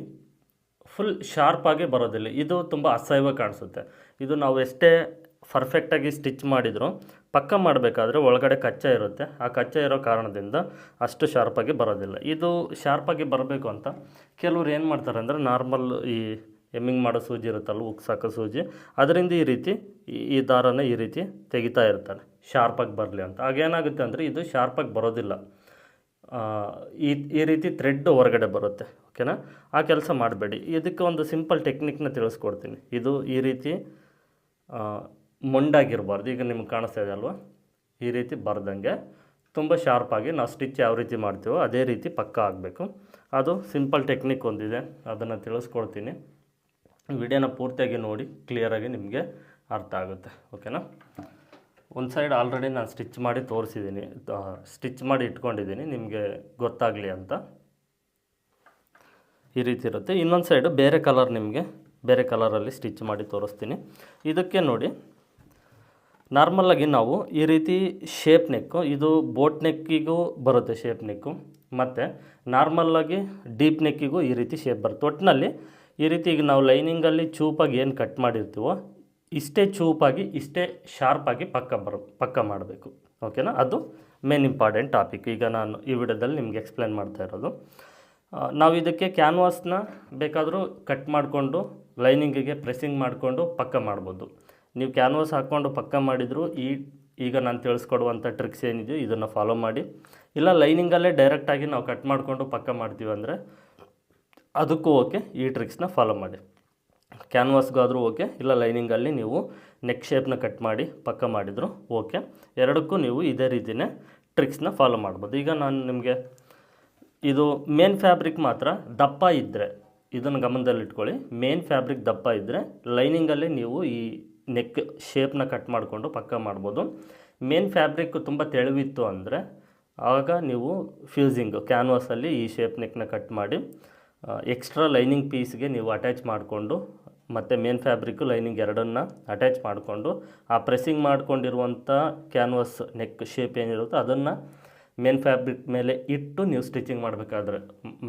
ಫುಲ್ ಶಾರ್ಪಾಗಿ ಬರೋದಿಲ್ಲ, ಇದು ತುಂಬ ಅಸಹ್ಯವಾಗಿ ಕಾಣಿಸುತ್ತೆ. ಇದು ನಾವು ಎಷ್ಟೇ ಪರ್ಫೆಕ್ಟಾಗಿ ಸ್ಟಿಚ್ ಮಾಡಿದರೂ ಪಕ್ಕ ಮಾಡಬೇಕಾದ್ರೆ ಒಳಗಡೆ ಕಚ್ಚಾ ಇರುತ್ತೆ. ಆ ಕಚ್ಚಾ ಇರೋ ಕಾರಣದಿಂದ ಅಷ್ಟು ಶಾರ್ಪಾಗಿ ಬರೋದಿಲ್ಲ. ಇದು ಶಾರ್ಪಾಗಿ ಬರಬೇಕು ಅಂತ ಕೆಲವ್ರು ಏನು ಮಾಡ್ತಾರೆ ಅಂದರೆ, ನಾರ್ಮಲ್ ಈ ಎಮ್ಮಿಂಗ್ ಮಾಡೋ ಸೂಜಿ ಇರುತ್ತಲ್ಲ, ಉಕ್ಸಾಕೋ ಸೂಜಿ, ಅದರಿಂದ ಈ ರೀತಿ ಈ ದಾರನ ಈ ರೀತಿ ತೆಗಿತಾ ಇರ್ತಾರೆ ಶಾರ್ಪಾಗಿ ಬರಲಿ ಅಂತ. ಆಗೇನಾಗುತ್ತೆ ಅಂದರೆ ಇದು ಶಾರ್ಪಾಗಿ ಬರೋದಿಲ್ಲ, ಈ ರೀತಿ ಥ್ರೆಡ್ ಹೊರಗಡೆ ಬರುತ್ತೆ. ಓಕೆನಾ, ಆ ಕೆಲಸ ಮಾಡಬೇಡಿ. ಇದಕ್ಕೆ ಒಂದು ಸಿಂಪಲ್ ಟೆಕ್ನಿಕ್ನ ತಿಳಿಸ್ಕೊಡ್ತೀನಿ. ಇದು ಈ ರೀತಿ ಮೊಂಡಾಗಿರಬಾರ್ದು. ಈಗ ನಿಮ್ಗೆ ಕಾಣಿಸ್ತಾ ಇದೆ ಅಲ್ವಾ, ಈ ರೀತಿ ಬರ್ದಂಗೆ ತುಂಬ ಶಾರ್ಪಾಗಿ ನಾವು ಸ್ಟಿಚ್ ಯಾವ ರೀತಿ ಮಾಡ್ತೀವೋ ಅದೇ ರೀತಿ ಪಕ್ಕ ಆಗಬೇಕು. ಅದು ಸಿಂಪಲ್ ಟೆಕ್ನಿಕ್ ಒಂದಿದೆ, ಅದನ್ನು ತಿಳಿಸ್ಕೊಡ್ತೀನಿ. ವಿಡಿಯೋನ ಪೂರ್ತಿಯಾಗಿ ನೋಡಿ, ಕ್ಲಿಯರಾಗಿ ನಿಮಗೆ ಅರ್ಥ ಆಗುತ್ತೆ. ಓಕೆನಾ, ಒಂದು ಸೈಡ್ ಆಲ್ರೆಡಿ ನಾನು ಸ್ಟಿಚ್ ಮಾಡಿ ತೋರಿಸಿದ್ದೀನಿ, ಸ್ಟಿಚ್ ಮಾಡಿ ಇಟ್ಕೊಂಡಿದ್ದೀನಿ ನಿಮಗೆ ಗೊತ್ತಾಗಲಿ ಅಂತ. ಈ ರೀತಿ ಇರುತ್ತೆ. ಇನ್ನೊಂದು ಸೈಡು ಬೇರೆ ಕಲರ್, ನಿಮಗೆ ಬೇರೆ ಕಲರಲ್ಲಿ ಸ್ಟಿಚ್ ಮಾಡಿ ತೋರಿಸ್ತೀನಿ. ಇದಕ್ಕೆ ನೋಡಿ, ನಾರ್ಮಲಾಗಿ ನಾವು ಈ ರೀತಿ ಶೇಪ್ ನೆಕ್ಕು, ಇದು ಬೋಟ್ ನೆಕ್ಕಿಗೂ ಬರುತ್ತೆ ಶೇಪ್ ನೆಕ್ಕು, ಮತ್ತು ನಾರ್ಮಲ್ಲಾಗಿ ಡೀಪ್ ನೆಕ್ಕಿಗೂ ಈ ರೀತಿ ಶೇಪ್ ಬರುತ್ತೆ. ಒಟ್ಟಿನಲ್ಲಿ ಈ ರೀತಿ ಈಗ ನಾವು ಲೈನಿಂಗಲ್ಲಿ ಚೂಪಾಗಿ ಏನು ಕಟ್ ಮಾಡಿರ್ತೀವೋ ಇಷ್ಟೇ ಚೂಪಾಗಿ, ಇಷ್ಟೇ ಶಾರ್ಪಾಗಿ ಪಕ್ಕ ಮಾಡಬೇಕು. ಓಕೆನಾ, ಅದು ಮೇನ್ ಇಂಪಾರ್ಟೆಂಟ್ ಟಾಪಿಕ್. ಈಗ ನಾನು ಈ ವಿಡಿಯೋದಲ್ಲಿ ನಿಮ್ಗೆ ಎಕ್ಸ್ಪ್ಲೇನ್ ಮಾಡ್ತಾ ಇರೋದು. ನಾವು ಇದಕ್ಕೆ ಕ್ಯಾನ್ವಾಸ್ನ ಬೇಕಾದರೂ ಕಟ್ ಮಾಡಿಕೊಂಡು ಲೈನಿಂಗಿಗೆ ಪ್ರೆಸ್ಸಿಂಗ್ ಮಾಡಿಕೊಂಡು ಪಕ್ಕ ಮಾಡ್ಬೋದು. ನೀವು ಕ್ಯಾನ್ವಾಸ್ ಹಾಕ್ಕೊಂಡು ಪಕ್ಕ ಮಾಡಿದರೂ ಈಗ ನಾನು ತಿಳಿಸ್ಕೊಡುವಂಥ ಟ್ರಿಕ್ಸ್ ಏನಿದೆಯೋ ಇದನ್ನು ಫಾಲೋ ಮಾಡಿ. ಇಲ್ಲ ಲೈನಿಂಗಲ್ಲೇ ಡೈರೆಕ್ಟಾಗಿ ನಾವು ಕಟ್ ಮಾಡಿಕೊಂಡು ಪಕ್ಕ ಮಾಡ್ತೀವಿ ಅಂದರೆ ಅದಕ್ಕೂ ಓಕೆ ಈ ಟ್ರಿಕ್ಸ್ನ ಫಾಲೋ ಮಾಡಿ. ಕ್ಯಾನ್ವಾಸ್ಗಾದರೂ ಓಕೆ, ಇಲ್ಲ ಲೈನಿಂಗಲ್ಲಿ ನೀವು ನೆಕ್ ಶೇಪ್ನ ಕಟ್ ಮಾಡಿ ಪಕ್ಕ ಮಾಡಿದ್ರು ಓಕೆ. ಎರಡಕ್ಕೂ ನೀವು ಇದೇ ರೀತಿಯೇ ಟ್ರಿಕ್ಸ್ನ ಫಾಲೋ ಮಾಡ್ಬೋದು. ಈಗ ನಾನು ನಿಮಗೆ ಇದು ಮೇನ್ ಫ್ಯಾಬ್ರಿಕ್ ಮಾತ್ರ ದಪ್ಪ ಇದ್ದರೆ ಇದನ್ನು ಗಮನದಲ್ಲಿಟ್ಕೊಳ್ಳಿ. ಮೇನ್ ಫ್ಯಾಬ್ರಿಕ್ ದಪ್ಪ ಇದ್ದರೆ ಲೈನಿಂಗಲ್ಲಿ ನೀವು ಈ ನೆಕ್ ಶೇಪ್ನ ಕಟ್ ಮಾಡಿಕೊಂಡು ಪಕ್ಕ ಮಾಡ್ಬೋದು. ಮೇನ್ ಫ್ಯಾಬ್ರಿಕ್ ತುಂಬ ತೆಳುವಿತ್ತು ಅಂದರೆ ಆಗ ನೀವು ಫ್ಯೂಸಿಂಗ್ ಕ್ಯಾನ್ವಾಸಲ್ಲಿ ಈ ಶೇಪ್ ನೆಕ್ನ ಕಟ್ ಮಾಡಿ ಎಕ್ಸ್ಟ್ರಾ ಲೈನಿಂಗ್ ಪೀಸ್ಗೆ ನೀವು ಅಟ್ಯಾಚ್ ಮಾಡಿಕೊಂಡು ಮತ್ತು ಮೇನ್ ಫ್ಯಾಬ್ರಿಕ್ಕು ಲೈನಿಂಗ್ ಎರಡನ್ನು ಅಟ್ಯಾಚ್ ಮಾಡಿಕೊಂಡು ಆ ಪ್ರೆಸ್ಸಿಂಗ್ ಮಾಡ್ಕೊಂಡಿರುವಂಥ ಕ್ಯಾನ್ವಾಸ್ ನೆಕ್ ಶೇಪ್ ಏನಿರುತ್ತೋ ಅದನ್ನು ಮೇನ್ ಫ್ಯಾಬ್ರಿಕ್ ಮೇಲೆ ಇಟ್ಟು ನೀವು ಸ್ಟಿಚಿಂಗ್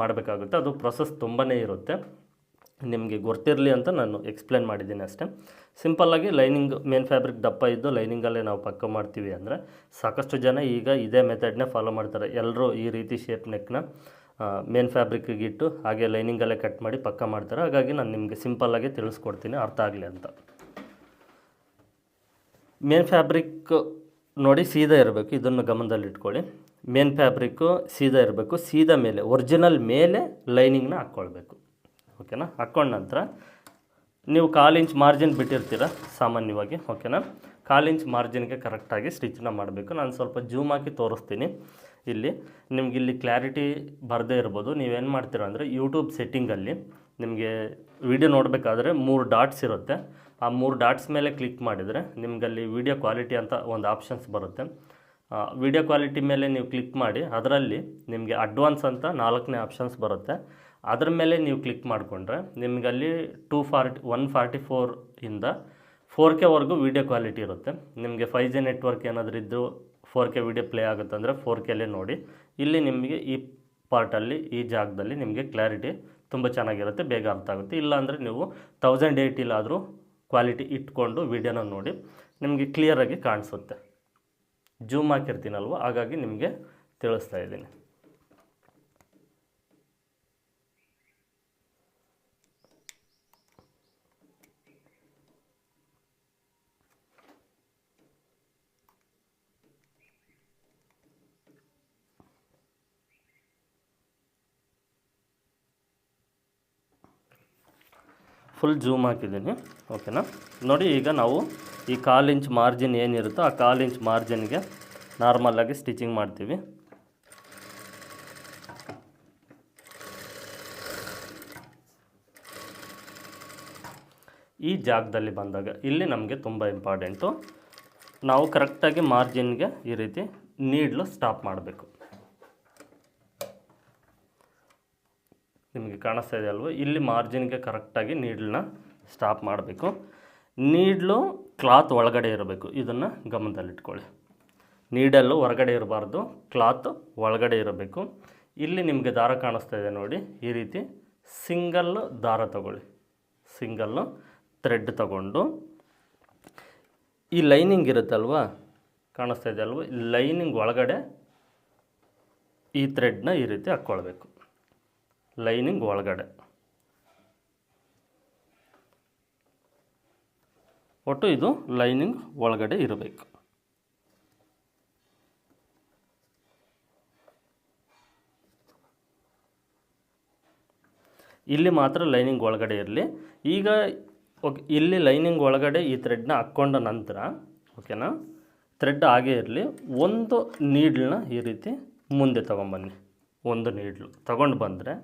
ಮಾಡಬೇಕಾಗುತ್ತೆ. ಅದು ಪ್ರೊಸೆಸ್ ತುಂಬಾ ಇರುತ್ತೆ. ನಿಮಗೆ ಗೊತ್ತಿರಲಿ ಅಂತ ನಾನು ಎಕ್ಸ್ಪ್ಲೇನ್ ಮಾಡಿದ್ದೀನಿ ಅಷ್ಟೇ. ಸಿಂಪಲ್ಲಾಗಿ ಲೈನಿಂಗ್ ಮೇನ್ ಫ್ಯಾಬ್ರಿಕ್ ದಪ್ಪ ಇದ್ದು ಲೈನಿಂಗಲ್ಲೇ ನಾವು ಪಕ್ಕ ಮಾಡ್ತೀವಿ ಅಂದರೆ ಸಾಕಷ್ಟು ಜನ ಈಗ ಇದೇ ಮೆಥಡ್ನೇ ಫಾಲೋ ಮಾಡ್ತಾರೆ. ಎಲ್ಲರೂ ಈ ರೀತಿ ಶೇಪ್ ನೆಕ್ನ ಮೇನ್ ಫ್ಯಾಬ್ರಿಕ್ಕಿಗೆ ಇಟ್ಟು ಹಾಗೆ ಲೈನಿಂಗಲ್ಲೇ ಕಟ್ ಮಾಡಿ ಪಕ್ಕ ಮಾಡ್ತಾರೆ. ಹಾಗಾಗಿ ನಾನು ನಿಮಗೆ ಸಿಂಪಲ್ಲಾಗಿ ತಿಳಿಸ್ಕೊಡ್ತೀನಿ ಅರ್ಥ ಆಗಲಿ ಅಂತ. ಮೇನ್ ಫ್ಯಾಬ್ರಿಕ್ ನೋಡಿ ಸೀದಾ ಇರಬೇಕು, ಇದನ್ನು ಗಮನದಲ್ಲಿಟ್ಕೊಳ್ಳಿ. ಮೇನ್ ಫ್ಯಾಬ್ರಿಕ್ಕು ಸೀದಾ ಇರಬೇಕು. ಸೀದಾ ಮೇಲೆ ಒರಿಜಿನಲ್ ಮೇಲೆ ಲೈನಿಂಗ್ನ ಹಾಕ್ಕೊಳ್ಬೇಕು. ಓಕೆನಾ? ಹಾಕ್ಕೊಂಡ ನಂತರ ನೀವು 1/4 ಇಂಚ್ ಮಾರ್ಜಿನ್ ಬಿಟ್ಟಿರ್ತೀರ ಸಾಮಾನ್ಯವಾಗಿ. ಓಕೆನಾ? 1/4 ಇಂಚ್ ಮಾರ್ಜಿನ್ಗೆ ಕರೆಕ್ಟಾಗಿ ಸ್ಟಿಚ್ನ ಮಾಡಬೇಕು. ನಾನು ಸ್ವಲ್ಪ ಜೂಮ್ ಹಾಕಿ ತೋರಿಸ್ತೀನಿ. ಇಲ್ಲಿ ನಿಮ್ಗೆ ಇಲ್ಲಿ ಕ್ಲಾರಿಟಿ ಬರದೇ ಇರ್ಬೋದು. ನೀವೇನು ಮಾಡ್ತೀರ ಅಂದರೆ ಯೂಟ್ಯೂಬ್ ಸೆಟ್ಟಿಂಗಲ್ಲಿ ನಿಮಗೆ ವಿಡಿಯೋ ನೋಡಬೇಕಾದ್ರೆ 3 ಡಾಟ್ಸ್ ಇರುತ್ತೆ. ಆ 3 ಡಾಟ್ಸ್ ಮೇಲೆ ಕ್ಲಿಕ್ ಮಾಡಿದರೆ ನಿಮಗಲ್ಲಿ ವಿಡಿಯೋ ಕ್ವಾಲಿಟಿ ಅಂತ ಒಂದು ಆಪ್ಷನ್ಸ್ ಬರುತ್ತೆ. ವಿಡಿಯೋ ಕ್ವಾಲಿಟಿ ಮೇಲೆ ನೀವು ಕ್ಲಿಕ್ ಮಾಡಿ ಅದರಲ್ಲಿ ನಿಮಗೆ ಅಡ್ವಾನ್ಸ್ ಅಂತ 4ನೇ ಆಪ್ಷನ್ಸ್ ಬರುತ್ತೆ. ಅದರ ಮೇಲೆ ನೀವು ಕ್ಲಿಕ್ ಮಾಡಿಕೊಂಡ್ರೆ ನಿಮಗಲ್ಲಿ 144 ಇಂದ 4K ವರೆಗೂ ವಿಡಿಯೋ ಕ್ವಾಲಿಟಿ ಇರುತ್ತೆ. ನಿಮಗೆ 5G ನೆಟ್ವರ್ಕ್ ಏನಾದರೂ ಇದ್ದು 4K ವಿಡಿಯೋ ಪ್ಲೇ ಆಗುತ್ತೆ ಅಂದರೆ 4Kಲ್ಲೇ ನೋಡಿ. ಇಲ್ಲಿ ನಿಮಗೆ ಈ ಪಾರ್ಟಲ್ಲಿ ಈ ಜಾಗದಲ್ಲಿ ನಿಮಗೆ ಕ್ಲಾರಿಟಿ ತುಂಬ ಚೆನ್ನಾಗಿರುತ್ತೆ, ಬೇಗ ಅರ್ಥ ಆಗುತ್ತೆ. ಇಲ್ಲಾಂದರೆ ನೀವು 1080 ಕ್ವಾಲಿಟಿ ಇಟ್ಕೊಂಡು ವಿಡಿಯೋನ ನೋಡಿ, ನಿಮಗೆ ಕ್ಲಿಯರಾಗಿ ಕಾಣಿಸುತ್ತೆ. ಜೂಮ್ ಹಾಕಿರ್ತೀನಲ್ವ, ಹಾಗಾಗಿ ನಿಮಗೆ ತಿಳಿಸ್ತಾ ಇದ್ದೀನಿ. ಫುಲ್ ಜೂಮ್ ಹಾಕಿದ್ದೀನಿ. ಓಕೆನಾ? ನೋಡಿ, ಈಗ ನಾವು ಈ 1/4 ಇಂಚ್ ಮಾರ್ಜಿನ್ ಏನಿರುತ್ತೋ ಆ 1/4 ಇಂಚ್ ಮಾರ್ಜಿನ್ಗೆ ನಾರ್ಮಲಾಗಿ ಸ್ಟಿಚಿಂಗ್ ಮಾಡ್ತೀವಿ. ಈ ಜಾಗದಲ್ಲಿ ಬಂದಾಗ ಇಲ್ಲಿ ನಮಗೆ ತುಂಬ ಇಂಪಾರ್ಟೆಂಟು, ನಾವು ಕರೆಕ್ಟಾಗಿ ಮಾರ್ಜಿನ್ಗೆ ಈ ರೀತಿ ನೀಡ್ಲು ಸ್ಟಾಪ್ ಮಾಡಬೇಕು. ನಿಮಗೆ ಕಾಣಿಸ್ತಾ ಇದೆ ಅಲ್ವ, ಇಲ್ಲಿ ಮಾರ್ಜಿನ್ಗೆ ಕರೆಕ್ಟಾಗಿ ನೀಡ್ಲನ್ನ ಸ್ಟಾಪ್ ಮಾಡಬೇಕು. ನೀಡ್ಲು ಕ್ಲಾತ್ ಒಳಗಡೆ ಇರಬೇಕು, ಇದನ್ನು ಗಮನದಲ್ಲಿಟ್ಕೊಳ್ಳಿ. ನೀಡಲ್ಲು ಹೊರಗಡೆ ಇರಬಾರ್ದು, ಕ್ಲಾತ್ ಒಳಗಡೆ ಇರಬೇಕು. ಇಲ್ಲಿ ನಿಮಗೆ ದಾರ ಕಾಣಿಸ್ತಾ ಇದೆ ನೋಡಿ, ಈ ರೀತಿ ಸಿಂಗಲ್ಲು ದಾರ ತಗೊಳ್ಳಿ, ಸಿಂಗಲ್ಲು ಥ್ರೆಡ್ ತಗೊಂಡು ಈ ಲೈನಿಂಗ್ ಇರುತ್ತಲ್ವ, ಕಾಣಿಸ್ತಾ ಇದೆ ಅಲ್ವ, ಲೈನಿಂಗ್ ಒಳಗಡೆ ಈ ಥ್ರೆಡ್ನ ಈ ರೀತಿ ಹಾಕ್ಕೊಳ್ಬೇಕು. ಲೈನಿಂಗ್ ಒಳಗಡೆ ಒಟ್ಟು ಇದು ಲೈನಿಂಗ್ ಒಳಗಡೆ ಇರಬೇಕು. ಇಲ್ಲಿ ಮಾತ್ರ ಲೈನಿಂಗ್ ಒಳಗಡೆ ಇರಲಿ. ಈಗ ಇಲ್ಲಿ ಲೈನಿಂಗ್ ಒಳಗಡೆ ಈ ಥ್ರೆಡ್ನ ಹಾಕ್ಕೊಂಡ ನಂತರ ಓಕೆನಾ, ಥ್ರೆಡ್ ಹಾಗೇ ಇರಲಿ. ಒಂದು ನೀಡ್ಲನ್ನ ಈ ರೀತಿ ಮುಂದೆ ತೊಗೊಂಬನ್ನಿ. ಒಂದು ನೀಡ್ಲು ತೊಗೊಂಡು ಬಂದರೆ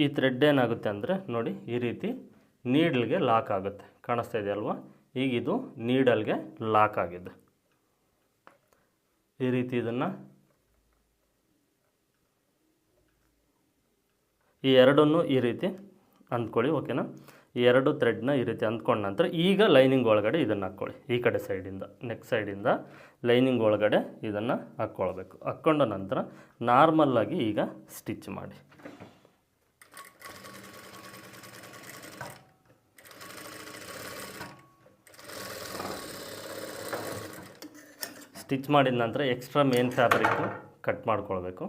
ಈ ಥ್ರೆಡ್ ಏನಾಗುತ್ತೆ ಅಂದರೆ ನೋಡಿ, ಈ ರೀತಿ ನೀಡಲ್ಗೆ ಲಾಕ್ ಆಗುತ್ತೆ. ಕಾಣಿಸ್ತಾ ಇದೆ ಅಲ್ವಾ? ಈಗ ಇದು ನೀಡಲ್ಗೆ ಲಾಕ್ ಆಗಿದೆ. ಈ ರೀತಿ ಇದನ್ನು ಈ ಎರಡನ್ನೂ ಈ ರೀತಿ ಅಂದ್ಕೊಳ್ಳಿ. ಓಕೆನಾ? ಈ ಎರಡು ಥ್ರೆಡ್ನ ಈ ರೀತಿ ಅಂದ್ಕೊಂಡ ನಂತರ ಈಗ ಲೈನಿಂಗ್ ಒಳಗಡೆ ಇದನ್ನು ಹಾಕ್ಕೊಳ್ಳಿ. ಈ ಕಡೆ ಸೈಡಿಂದ, ನೆಕ್ ಸೈಡಿಂದ ಲೈನಿಂಗ್ ಒಳಗಡೆ ಇದನ್ನು ಹಾಕ್ಕೊಳ್ಬೇಕು. ಹಾಕ್ಕೊಂಡ ನಂತರ ನಾರ್ಮಲ್ಲಾಗಿ ಈಗ ಸ್ಟಿಚ್ ಮಾಡಿ. ಸ್ಟಿಚ್ ಮಾಡಿದ ನಂತರ ಎಕ್ಸ್ಟ್ರಾ ಮೇನ್ ಫ್ಯಾಬ್ರಿಕ್ಕು ಕಟ್ ಮಾಡ್ಕೊಳ್ಬೇಕು.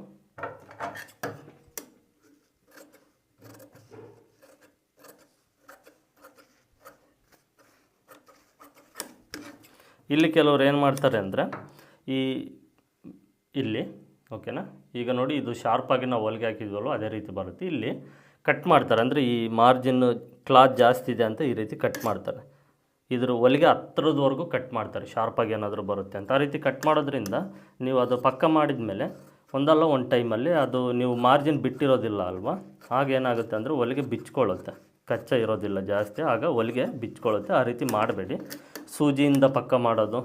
ಇಲ್ಲಿ ಕೆಲವ್ರು ಏನು ಮಾಡ್ತಾರೆ ಅಂದರೆ ಇಲ್ಲಿ ಓಕೆನಾ, ಈಗ ನೋಡಿ ಇದು ಶಾರ್ಪಾಗಿ ನಾವು ಹೊಲಿಗೆ ಹಾಕಿದ್ವಲ್ವ ಅದೇ ರೀತಿ ಬರುತ್ತೆ. ಇಲ್ಲಿ ಕಟ್ ಮಾಡ್ತಾರೆ. ಅಂದರೆ ಈ ಮಾರ್ಜಿನ್ ಕ್ಲಾತ್ ಜಾಸ್ತಿ ಇದೆ ಅಂತ ಈ ರೀತಿ ಕಟ್ ಮಾಡ್ತಾರೆ. ಇದ್ರ ಹೊಲಿಗೆ ಹತ್ರದವರೆಗೂ ಕಟ್ ಮಾಡ್ತಾರೆ, ಶಾರ್ಪಾಗಿ ಏನಾದರೂ ಬರುತ್ತೆ ಅಂತ. ಆ ರೀತಿ ಕಟ್ ಮಾಡೋದ್ರಿಂದ ನೀವು ಅದು ಪಕ್ಕ ಮಾಡಿದ ಮೇಲೆ ಒಂದಲ್ಲ ಒಂದು ಟೈಮಲ್ಲಿ ಅದು ನೀವು ಮಾರ್ಜಿನ್ ಬಿಟ್ಟಿರೋದಿಲ್ಲ ಅಲ್ವಾ, ಆಗೇನಾಗುತ್ತೆ ಅಂದರೆ ಹೊಲಿಗೆ ಬಿಚ್ಕೊಳ್ಳುತ್ತೆ, ಕಚ್ಚಾ ಇರೋದಿಲ್ಲ ಜಾಸ್ತಿ, ಆಗ ಹೊಲಿಗೆ ಬಿಚ್ಕೊಳ್ಳುತ್ತೆ. ಆ ರೀತಿ ಮಾಡಬೇಡಿ. ಸೂಜಿಯಿಂದ ಪಕ್ಕ ಮಾಡೋದು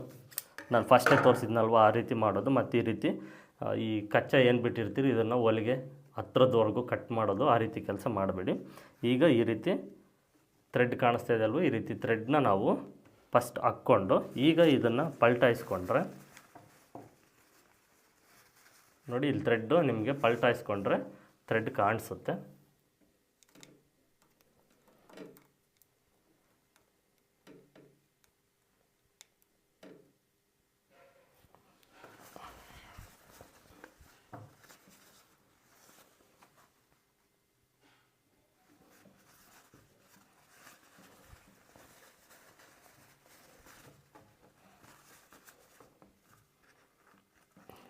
ನಾನು ಫಸ್ಟೇ ತೋರಿಸಿದ್ನಲ್ವ, ಆ ರೀತಿ ಮಾಡೋದು. ಮತ್ತು ಈ ರೀತಿ ಈ ಕಚ್ಚಾ ಏನು ಬಿಟ್ಟಿರ್ತೀರಿ ಇದನ್ನು ಹೊಲಿಗೆ ಹತ್ರದವರೆಗೂ ಕಟ್ ಮಾಡೋದು, ಆ ರೀತಿ ಕೆಲಸ ಮಾಡಬೇಡಿ. ಈಗ ಈ ರೀತಿ ಥ್ರೆಡ್ ಕಾಣಿಸ್ತಾ ಇದೆ ಅಲ್ವ, ಈ ರೀತಿ ಥ್ರೆಡ್ನ ನಾವು ಫಸ್ಟ್ ಹಾಕ್ಕೊಂಡು ಈಗ ಇದನ್ನು ಪಲ್ಟಾಯಿಸ್ಕೊಂಡ್ರೆ ನೋಡಿ, ಇಲ್ಲಿ ಥ್ರೆಡ್ಡು ನಿಮಗೆ ಪಲ್ಟಾಯಿಸ್ಕೊಂಡ್ರೆ ಥ್ರೆಡ್ ಕಾಣಿಸುತ್ತೆ.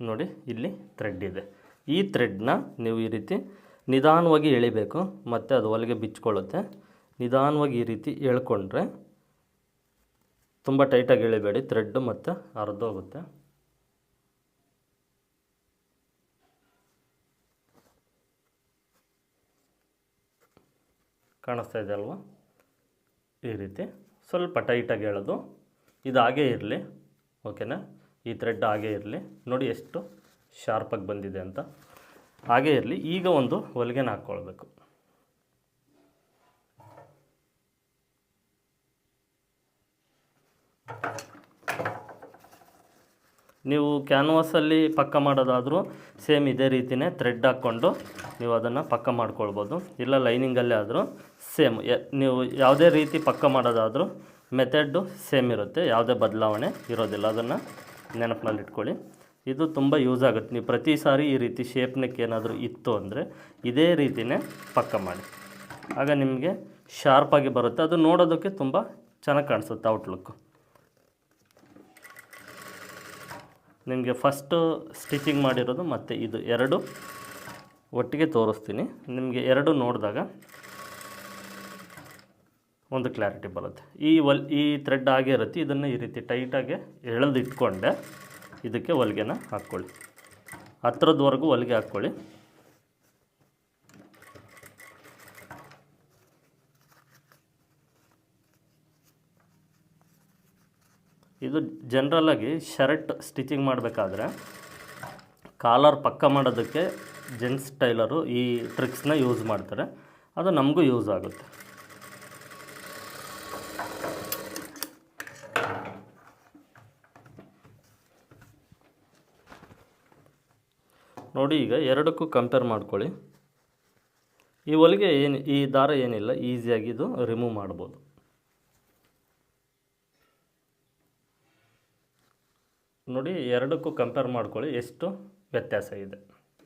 ನೋಡಿ ಇಲ್ಲಿ ಥ್ರೆಡ್ ಇದೆ. ಈ ಥ್ರೆಡ್ನ ನೀವು ಈ ರೀತಿ ನಿಧಾನವಾಗಿ ಎಳಿಬೇಕು, ಮತ್ತು ಅದು ಹೊಲಿಗೆ ಬಿಚ್ಕೊಳ್ಳುತ್ತೆ. ನಿಧಾನವಾಗಿ ಈ ರೀತಿ ಎಳ್ಕೊಂಡ್ರೆ, ತುಂಬ ಟೈಟಾಗಿ ಎಳಿಬೇಡಿ, ಥ್ರೆಡ್ಡು ಮತ್ತು ಹರಿದೋಗುತ್ತೆ. ಕಾಣಿಸ್ತಾ ಇದೆ ಅಲ್ವಾ, ಈ ರೀತಿ ಸ್ವಲ್ಪ ಟೈಟಾಗಿ ಎಳೆದು ಇದು ಹಾಗೇ ಇರಲಿ. ಓಕೆನಾ, ಈ ಥ್ರೆಡ್ ಹಾಗೇ ಇರಲಿ. ನೋಡಿ ಎಷ್ಟು ಶಾರ್ಪಾಗಿ ಬಂದಿದೆ ಅಂತ, ಹಾಗೇ ಇರಲಿ. ಈಗ ಒಂದು ಹೊಲಿಗೆನ ಹಾಕ್ಕೊಳ್ಬೇಕು. ನೀವು ಕ್ಯಾನ್ವಾಸಲ್ಲಿ ಪಕ್ಕ ಮಾಡೋದಾದರೂ ಸೇಮ್ ಇದೇ ರೀತಿಯೇ ಥ್ರೆಡ್ ಹಾಕ್ಕೊಂಡು ನೀವು ಅದನ್ನು ಪಕ್ಕ ಮಾಡ್ಕೊಳ್ಬೋದು. ಇಲ್ಲ ಲೈನಿಂಗಲ್ಲೇ ಆದರೂ ಸೇಮ್, ನೀವು ಯಾವುದೇ ರೀತಿ ಪಕ್ಕ ಮಾಡೋದಾದರೂ ಮೆಥಡ್ಡು ಸೇಮ್ ಇರುತ್ತೆ, ಯಾವುದೇ ಬದಲಾವಣೆ ಇರೋದಿಲ್ಲ. ಅದನ್ನು ನೆನಪಿನಲ್ಲಿ ಇಟ್ಕೊಳ್ಳಿ. ಇದು ತುಂಬ ಯೂಸ್ ಆಗುತ್ತೆ. ನೀವು ಪ್ರತಿ ಸಾರಿ ಈ ರೀತಿ ಶೇಪ್ ನೆಕ್ ಏನಾದರೂ ಇತ್ತು ಅಂದರೆ ಇದೇ ರೀತಿಯೇ ಪಕ್ಕ ಮಾಡಿ, ಆಗ ನಿಮಗೆ ಶಾರ್ಪಾಗಿ ಬರುತ್ತೆ. ಅದು ನೋಡೋದಕ್ಕೆ ತುಂಬ ಚೆನ್ನಾಗಿ ಕಾಣಿಸುತ್ತೆ ಔಟ್ಲುಕ್ಕು. ನಿಮಗೆ ಫಸ್ಟು ಸ್ಟಿಚಿಂಗ್ ಮಾಡಿರೋದು ಮತ್ತು ಇದು ಎರಡು ಒಟ್ಟಿಗೆ ತೋರಿಸ್ತೀನಿ. ನಿಮಗೆ ಎರಡು ನೋಡಿದಾಗ ಒಂದು ಕ್ಲಾರಿಟಿ ಬರುತ್ತೆ. ಈ ಥ್ರೆಡ್ ಆಗೇ ಇರುತ್ತೆ, ಇದನ್ನು ಈ ರೀತಿ ಟೈಟಾಗಿ ಎಳೆದಿಟ್ಕೊಂಡೆ ಇದಕ್ಕೆ ಹೊಲಿಗೆನ ಹಾಕ್ಕೊಳ್ಳಿ. ಹತ್ರದವರೆಗೂ ಹೊಲಿಗೆ ಹಾಕ್ಕೊಳ್ಳಿ. ಇದು ಜನರಲಾಗಿ ಶರ್ಟ್ ಸ್ಟಿಚಿಂಗ್ ಮಾಡಬೇಕಾದ್ರೆ ಕಾಲರ್ ಪಕ್ಕ ಮಾಡೋದಕ್ಕೆ ಜೆಂಟ್ಸ್ ಟೈಲರು ಈ ಟ್ರಿಕ್ಸ್ನ ಯೂಸ್ ಮಾಡ್ತಾರೆ. ಅದು ನಮಗೂ ಯೂಸ್ ಆಗುತ್ತೆ. ನೋಡಿ, ಈಗ ಎರಡಕ್ಕೂ ಕಂಪೇರ್ ಮಾಡ್ಕೊಳ್ಳಿ. ಈ ಹೊಲಿಗೆ ಈ ದಾರ ಏನಿಲ್ಲ, ಈಸಿಯಾಗಿ ಇದು ರಿಮೂವ್ ಮಾಡ್ಬೋದು. ನೋಡಿ, ಎರಡಕ್ಕೂ ಕಂಪೇರ್ ಮಾಡ್ಕೊಳ್ಳಿ, ಎಷ್ಟು ವ್ಯತ್ಯಾಸ ಇದೆ.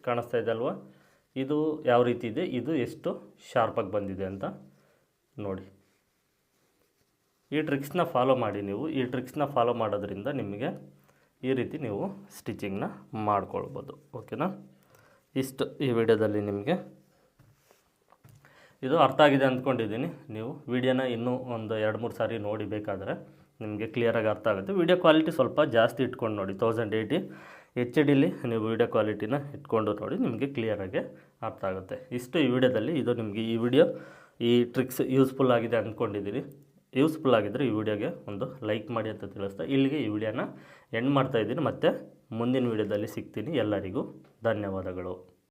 ಕಾಣಿಸ್ತಾ ಇದೆ ಅಲ್ವಾ, ಇದು ಯಾವ ರೀತಿ ಇದೆ, ಇದು ಎಷ್ಟು ಶಾರ್ಪಾಗಿ ಬಂದಿದೆ ಅಂತ ನೋಡಿ. ಈ ಟ್ರಿಕ್ಸ್ನ ಫಾಲೋ ಮಾಡಿ ನೀವು. ಈ ಟ್ರಿಕ್ಸ್ನ ಫಾಲೋ ಮಾಡೋದ್ರಿಂದ ನಿಮಗೆ ಈ ರೀತಿ ನೀವು ಸ್ಟಿಚಿಂಗ್ನ ಮಾಡ್ಕೊಳ್ಬೋದು. ಓಕೆನಾ, ಇಷ್ಟು ಈ ವಿಡಿಯೋದಲ್ಲಿ ನಿಮಗೆ ಇದು ಅರ್ಥ ಆಗಿದೆ ಅಂದ್ಕೊಂಡಿದ್ದೀನಿ. ನೀವು ವಿಡಿಯೋನ ಇನ್ನೂ ಒಂದು 2-3 ಸಾರಿ ನೋಡಿ ಬೇಕಾದರೆ ನಿಮಗೆ ಕ್ಲಿಯರಾಗಿ ಅರ್ಥ ಆಗುತ್ತೆ. ವಿಡಿಯೋ ಕ್ವಾಲಿಟಿ ಸ್ವಲ್ಪ ಜಾಸ್ತಿ ಇಟ್ಕೊಂಡು ನೋಡಿ, 1080 HD ನೀವು ವಿಡಿಯೋ ಕ್ವಾಲಿಟಿನ ಇಟ್ಕೊಂಡು ನೋಡಿ, ನಿಮಗೆ ಕ್ಲಿಯರಾಗಿ ಅರ್ಥ ಆಗುತ್ತೆ. ಇಷ್ಟು ಈ ವಿಡಿಯೋದಲ್ಲಿ. ಇದು ನಿಮಗೆ ಈ ವಿಡಿಯೋ, ಈ ಟ್ರಿಕ್ಸ್ ಯೂಸ್ಫುಲ್ ಆಗಿದೆ ಅಂದ್ಕೊಂಡಿದ್ದೀನಿ. ಯೂಸ್ಫುಲ್ ಆಗಿದ್ದರೆ ಈ ವಿಡಿಯೋಗೆ ಒಂದು ಲೈಕ್ ಮಾಡಿ ಅಂತ ತಿಳಿಸ್ತಾ ಇಲ್ಲಿಗೆ ಈ ವಿಡಿಯೋನ ಎಂಡ್ ಮಾಡ್ತಾಯಿದ್ದೀನಿ. ಮತ್ತು ಮುಂದಿನ ವಿಡಿಯೋದಲ್ಲಿ ಸಿಗ್ತೀನಿ. ಎಲ್ಲರಿಗೂ ಧನ್ಯವಾದಗಳು.